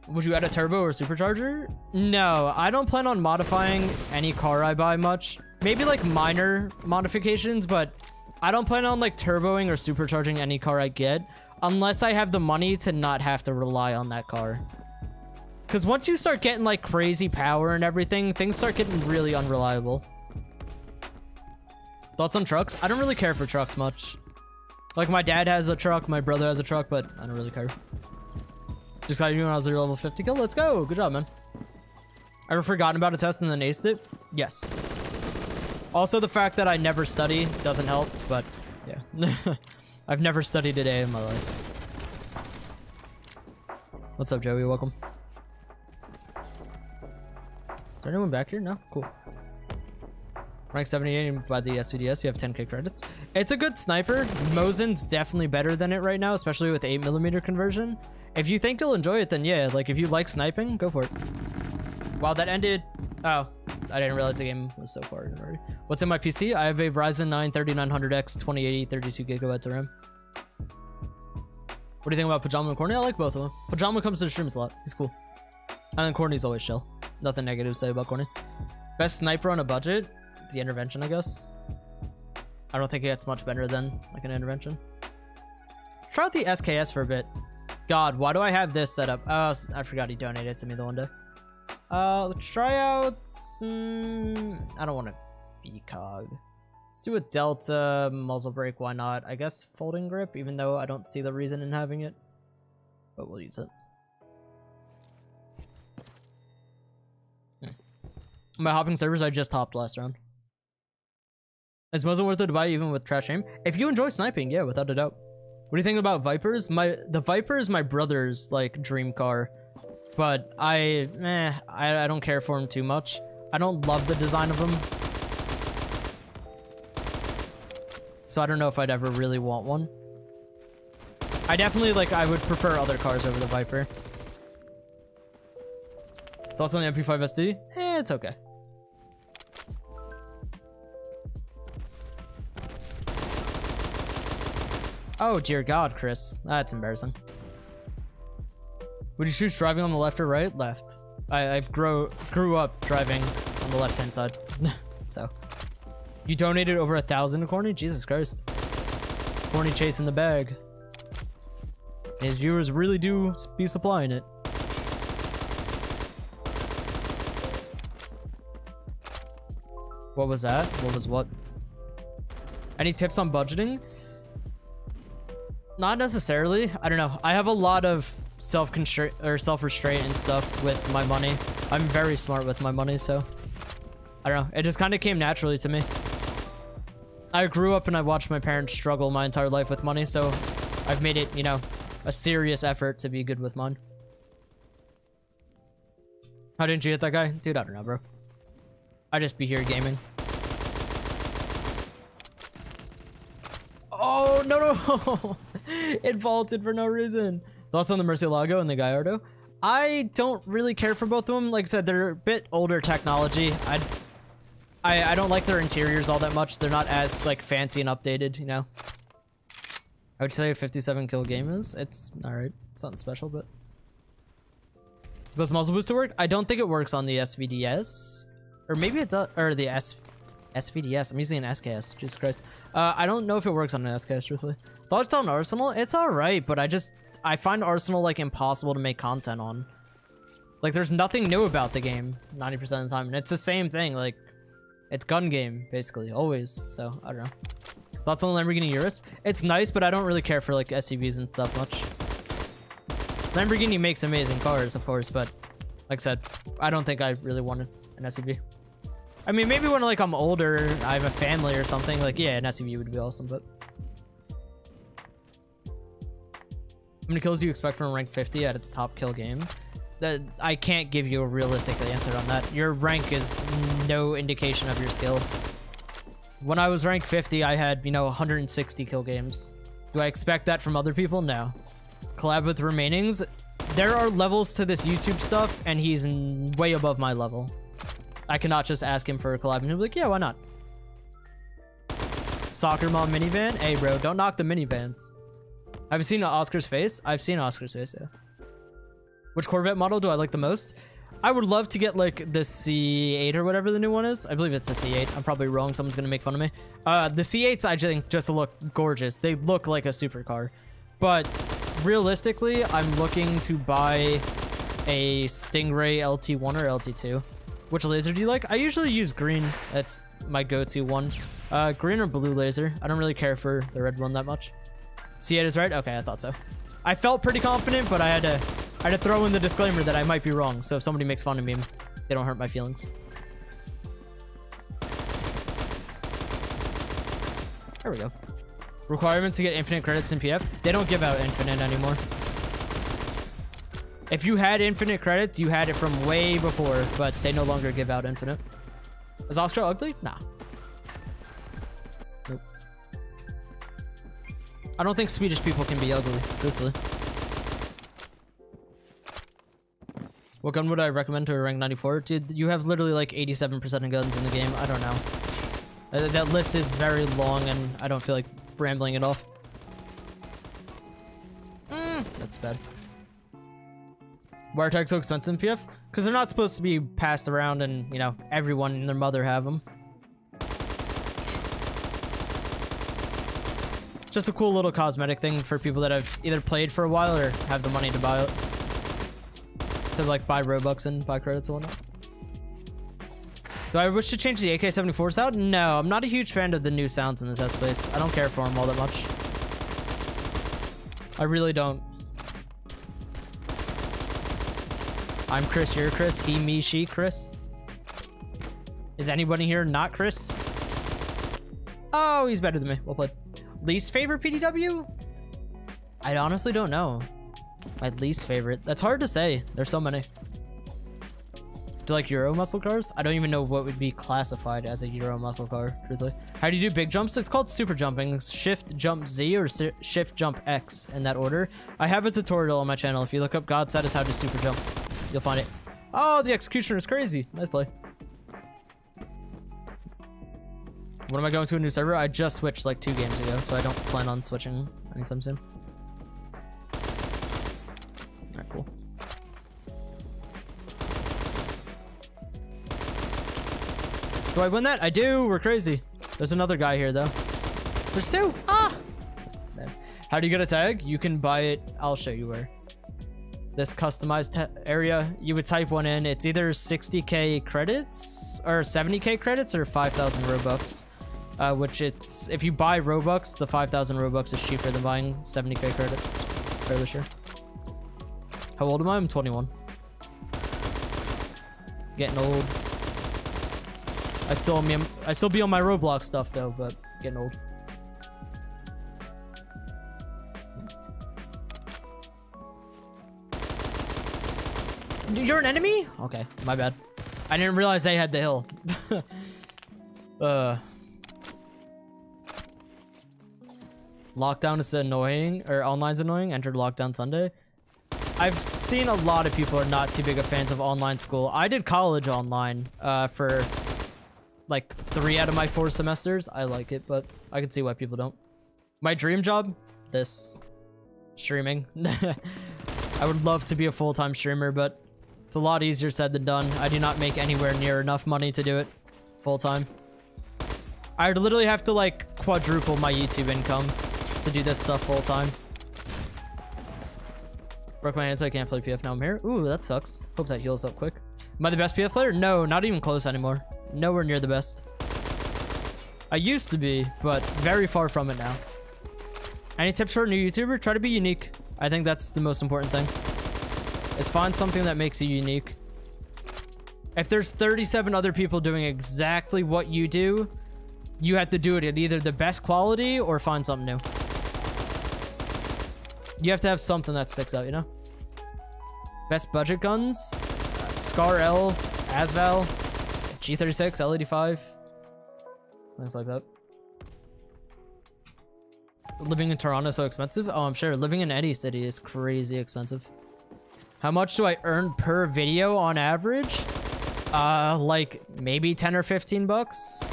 Would you add a turbo or supercharger? No, I don't plan on modifying any car I buy much. Maybe like minor modifications, but I don't plan on like turboing or supercharging any car I get unless I have the money to not have to rely on that car. Because once you start getting like crazy power and everything, things start getting really unreliable. Thoughts on trucks? I don't really care for trucks much. Like my dad has a truck, my brother has a truck, but I don't really care. Just got you when I was at level 50 kill. Let's go. Good job, man. Ever forgotten about a test and then aced it? Yes. Also, the fact that I never study doesn't help, but yeah. I've never studied a day in my life. What's up, Joey? Welcome. Is there anyone back here? No? Cool. Rank 78 by the SVDS, you have 10k credits. It's a good sniper. Mosin's definitely better than it right now, especially with 8mm conversion. If you think you'll enjoy it, then yeah, like if you like sniping, go for it. Wow, that ended. Oh, I didn't realize the game was so far in already. What's in my PC? I have a Ryzen 9 3900X 2080 32 gigabytes of RAM. What do you think about Pajama and Corny? I like both of them. Pajama comes to the streams a lot. He's cool. And then Corny's always chill. Nothing negative to say about Corny. Best sniper on a budget? The intervention, I guess. I don't think it gets much better than like an intervention. Try out the SKS for a bit. God, why do I have this set up? Oh, I forgot he donated to me the one day. Let's try out I don't want to be cog. Let's do a Delta muzzle brake. Why not? I guess folding grip, even though I don't see the reason in having it, but we'll use it. My hopping servers, I just hopped last round. Is Mosin worth it to buy even with trash aim? If you enjoy sniping, yeah, without a doubt. What do you think about Vipers? The Viper is my brother's like dream car, but I don't care for him too much. I don't love the design of him, so I don't know if I'd ever really want one. I definitely I would prefer other cars over the Viper. Thoughts on the MP5 SD? It's okay. Oh dear God, Chris, that's embarrassing. Would you choose driving on the left or right? Left. I grew up driving on the left-hand side. So, you donated over 1,000 to Corny? Jesus Christ. Corny chasing the bag. His viewers really do be supplying it. What was that? What was what? Any tips on budgeting? Not necessarily. I don't know. I have a lot of self-restraint and stuff with my money. I'm very smart with my money, so I don't know. It just kind of came naturally to me. I grew up and I watched my parents struggle my entire life with money, so I've made it, you know, a serious effort to be good with mine. How didn't you hit that guy? Dude, I don't know, bro. I just be here gaming. Oh, no. It vaulted for no reason. Thoughts on the Murcielago and the Gallardo? I don't really care for both of them. Like I said, they're a bit older technology. I don't like their interiors all that much. They're not as fancy and updated, you know. I would say a 57 kill game is. It's alright. It's nothing special, but does muzzle booster work? I don't think it works on the SVDS, or maybe it does, or the SVDS. I'm using an SKS. Jesus Christ. I don't know if it works on an SKS, truthfully. Thoughts on Arsenal? It's alright, but I find Arsenal impossible to make content on. There's nothing new about the game 90% of the time, and it's the same thing. It's gun game basically always. So I don't know. Thoughts on the Lamborghini Urus? It's nice, but I don't really care for SUVs and stuff much. Lamborghini makes amazing cars, of course, but like I said, I don't think I really wanted an SUV. I mean, maybe when I'm older, I have a family or something, yeah, an SUV would be awesome, but how many kills do you expect from rank 50 at its top kill game? I can't give you a realistic answer on that. Your rank is no indication of your skill. When I was rank 50, I had, 160 kill games. Do I expect that from other people? No. Collab with Remainings? There are levels to this YouTube stuff, and he's way above my level. I cannot just ask him for a collab, and he'll be like, yeah, why not? Soccer mom minivan? Hey, bro, don't knock the minivans. Have you seen Oscar's face? I've seen Oscar's face, yeah. Which Corvette model do I like the most? I would love to get the C8 or whatever the new one is. I believe it's a C8. I'm probably wrong. Someone's gonna make fun of me. The C8s I think just look gorgeous. They look like a supercar. But realistically, I'm looking to buy a Stingray LT1 or LT2. Which laser do you like? I usually use green. That's my go-to one. Green or blue laser. I don't really care for the red one that much. C8 is right? Okay, I thought so. I felt pretty confident, but I had to throw in the disclaimer that I might be wrong. So if somebody makes fun of me, they don't hurt my feelings. There we go. Requirement to get infinite credits in PF. They don't give out infinite anymore. If you had infinite credits, you had it from way before, but they no longer give out infinite. Is Oscar ugly? Nah. I don't think Swedish people can be ugly, truthfully. What gun would I recommend to a rank 94? Dude, you have literally like 87% of guns in the game. I don't know. That list is very long and I don't feel like rambling it off. That's bad. Why are tags so expensive in PF? Because they're not supposed to be passed around and, you know, everyone and their mother have them. Just a cool little cosmetic thing for people that have either played for a while or have the money to buy it. To like buy Robux and buy credits and whatnot. Do I wish to change the AK-74 sound? No, I'm not a huge fan of the new sounds in this S-Space. I don't care for them all that much. I really don't. I'm Chris, you're Chris, he, me, she, Chris. Is anybody here not Chris? Oh, he's better than me. Well played. Least favorite PDW? I honestly don't know. My least favorite. That's hard to say. There's so many. Do you like Euro muscle cars? I don't even know what would be classified as a Euro muscle car, truthfully. How do you do big jumps? It's called super jumping. Shift jump Z or shift jump X in that order. I have a tutorial on my channel. If you look up Godstatus how to super jump, you'll find it. Oh, the executioner is crazy. Nice play. When am I going to a new server? I just switched like 2 games ago, so I don't plan on switching anytime soon. Alright, cool. Do I win that? I do. We're crazy. There's another guy here, though. There's 2. Ah! Man. How do you get a tag? You can buy it. I'll show you where. This customized area, you would type one in. It's either 60k credits or 70k credits or 5,000 Robux. Which it's, if you buy Robux, the 5,000 Robux is cheaper than buying 70k credits. Fairly sure. How old am I? I'm 21. Getting old. I still be on my Roblox stuff though, but getting old. You're an enemy? Okay, my bad. I didn't realize they had the hill. Lockdown is annoying, or online's annoying. Entered lockdown Sunday. I've seen a lot of people are not too big of fans of online school. I did college online for like 3 out of my 4 semesters. I like it, but I can see why people don't. My dream job? This. Streaming. I would love to be a full-time streamer, but it's a lot easier said than done. I do not make anywhere near enough money to do it full-time. I would literally have to like quadruple my YouTube income to do this stuff full-time. Broke my hand so I can't play PF. Now I'm here. Ooh, that sucks. Hope that heals up quick. Am I the best PF player? No, not even close anymore. Nowhere near the best. I used to be, but very far from it now. Any tips for a new YouTuber? Try to be unique. I think that's the most important thing. Is find something that makes you unique. If there's 37 other people doing exactly what you do, you have to do it at either the best quality or find something new. You have to have something that sticks out, you know? Best budget guns? Scar L, Asval, G36, L85. Things like that. Living in Toronto is so expensive? Oh, I'm sure. Living in any city is crazy expensive. How much do I earn per video on average? Like maybe 10 or 15 bucks.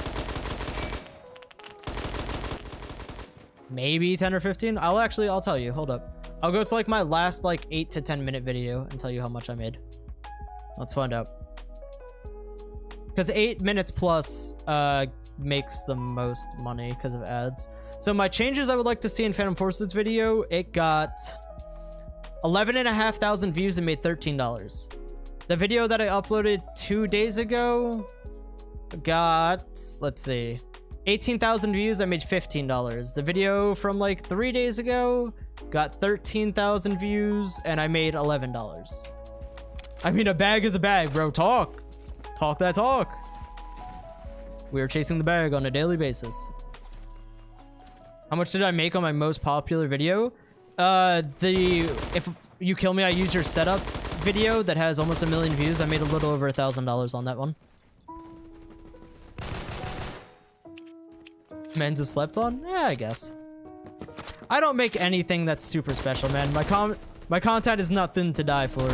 Maybe 10 or 15. I'll tell you. Hold up. I'll go to like my last like 8 to 10 minute video and tell you how much I made. Let's find out. Because 8 minutes plus makes the most money because of ads. So my changes I would like to see in Phantom Forces video, it got 11,500 views and made $13. The video that I uploaded 2 days ago got, let's see, 18,000 views. I made $15. The video from like 3 days ago got 13,000 views and I made $11. I mean, a bag is a bag, bro. Talk that talk. We are chasing the bag on a daily basis. How much did I make on my most popular video? If you kill me, I use your setup video that has almost 1 million views. I made a little over $1,000 on that one. Men's is slept on? Yeah, I guess. I don't make anything that's super special, man. My content is nothing to die for.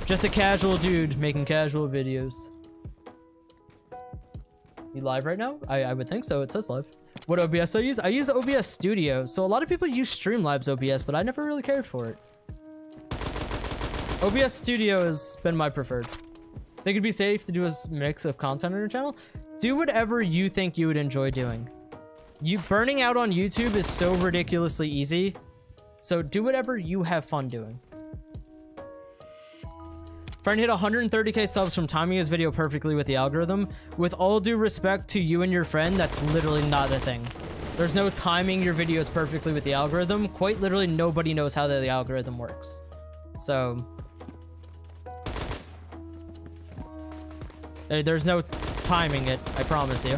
Just a casual dude making casual videos. You live right now? I would think so. It says live. What OBS I use? I use OBS Studio. So a lot of people use Streamlabs OBS, but I never really cared for it. OBS Studio has been my preferred. Think it'd be safe to do a mix of content on your channel? Do whatever you think you would enjoy doing. You burning out on YouTube is so ridiculously easy. So do whatever you have fun doing. Friend hit 130k subs from timing his video perfectly with the algorithm. With all due respect to you and your friend, that's literally not a thing. There's no timing your videos perfectly with the algorithm. Quite literally nobody knows how the algorithm works. So there's no timing it, I promise you.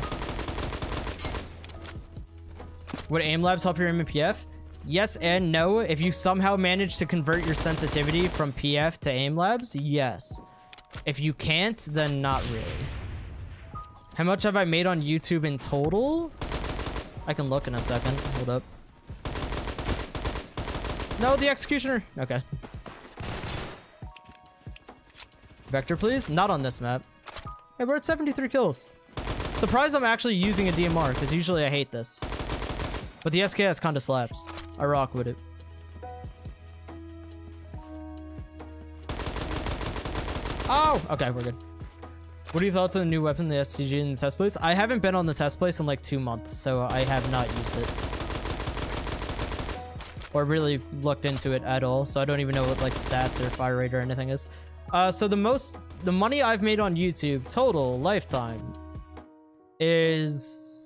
Would aim labs help your aim in PF? Yes and no. If you somehow manage to convert your sensitivity from PF to aim labs, yes. If you can't, then not really. How much have I made on YouTube in total? I can look in a second. Hold up. No, the executioner. Okay. Vector, please. Not on this map. Hey, we're at 73 kills. Surprised I'm actually using a DMR, because usually I hate this. But the SKS kind of slaps. I rock with it. Oh! Okay, we're good. What are your thoughts on the new weapon, the SCG, in the test place? I haven't been on the test place in like 2 months, so I have not used it. Or really looked into it at all, so I don't even know what like stats or fire rate or anything is. So the money I've made on YouTube total lifetime is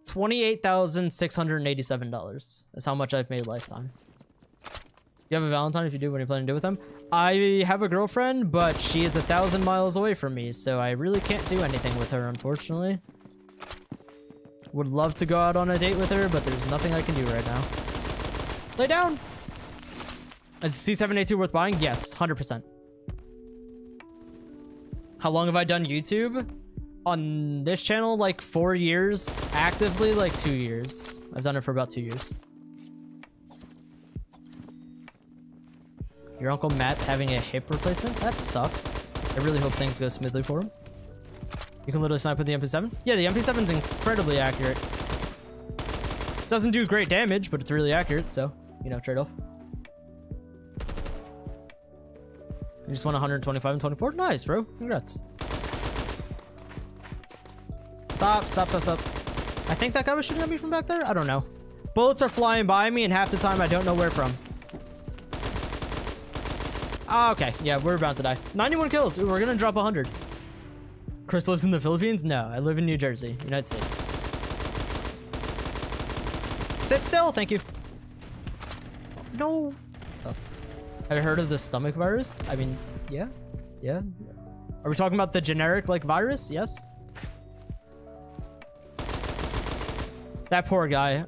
$28,687. That's how much I've made lifetime. You have a Valentine? If you do, what are you planning to do with them? I have a girlfriend, but she is 1,000 miles away from me, so I really can't do anything with her, unfortunately. Would love to go out on a date with her, but there's nothing I can do right now. Lay down! Is C7A2 worth buying? Yes, 100%. How long have I done YouTube? On this channel, like 4 years. Actively, like 2 years. I've done it for about 2 years. Your Uncle Matt's having a hip replacement? That sucks. I really hope things go smoothly for him. You can literally snipe with the MP7? Yeah, the MP7's incredibly accurate. Doesn't do great damage, but it's really accurate, so, you know, trade-off. You just won 125 and 24? Nice, bro. Congrats. Stop. I think that guy was shooting at me from back there? I don't know. Bullets are flying by me, and half the time I don't know where from. Ah, okay. Yeah, we're about to die. 91 kills. Ooh, we're gonna drop 100. Chris lives in the Philippines? No, I live in New Jersey, United States. Sit still. Thank you. No. Oh. Have you heard of the stomach virus? I mean, yeah. Are we talking about the generic, like, virus? Yes. That poor guy.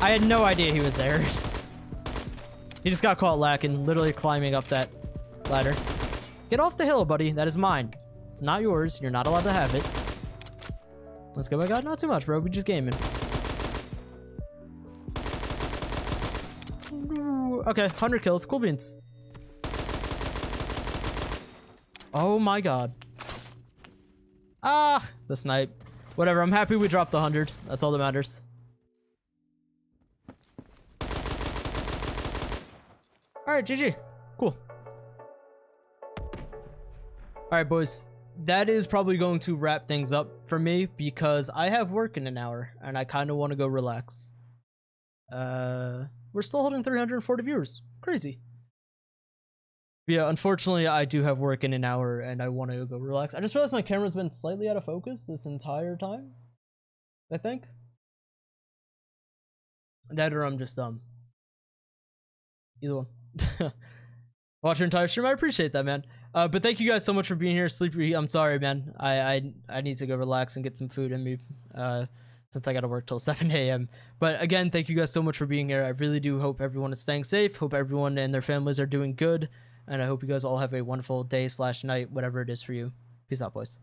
I had no idea he was there. He just got caught lacking, literally climbing up that ladder. Get off the hill, buddy. That is mine. It's not yours. You're not allowed to have it. Let's go, my god. Not too much, bro. We just gaming. Okay, 100 kills. Cool beans. Oh my god. Ah, the snipe. Whatever. I'm happy we dropped the 100. That's all that matters. Alright, GG. Cool. Alright, boys. That is probably going to wrap things up for me because I have work in an hour and I kind of want to go relax. We're still holding 340 viewers. Crazy. Yeah, unfortunately, I do have work in an hour and I want to go relax. I just realized my camera's been slightly out of focus this entire time. I think. That or I'm just dumb. Either one. Watch your entire stream. I appreciate that, man. But thank you guys so much for being here. Sleepy, I'm sorry, man. I need to go relax and get some food in me. Since I gotta work till 7 a.m. But again, thank you guys so much for being here. I really do hope everyone is staying safe. Hope everyone and their families are doing good. And I hope you guys all have a wonderful day / night, whatever it is for you. Peace out, boys.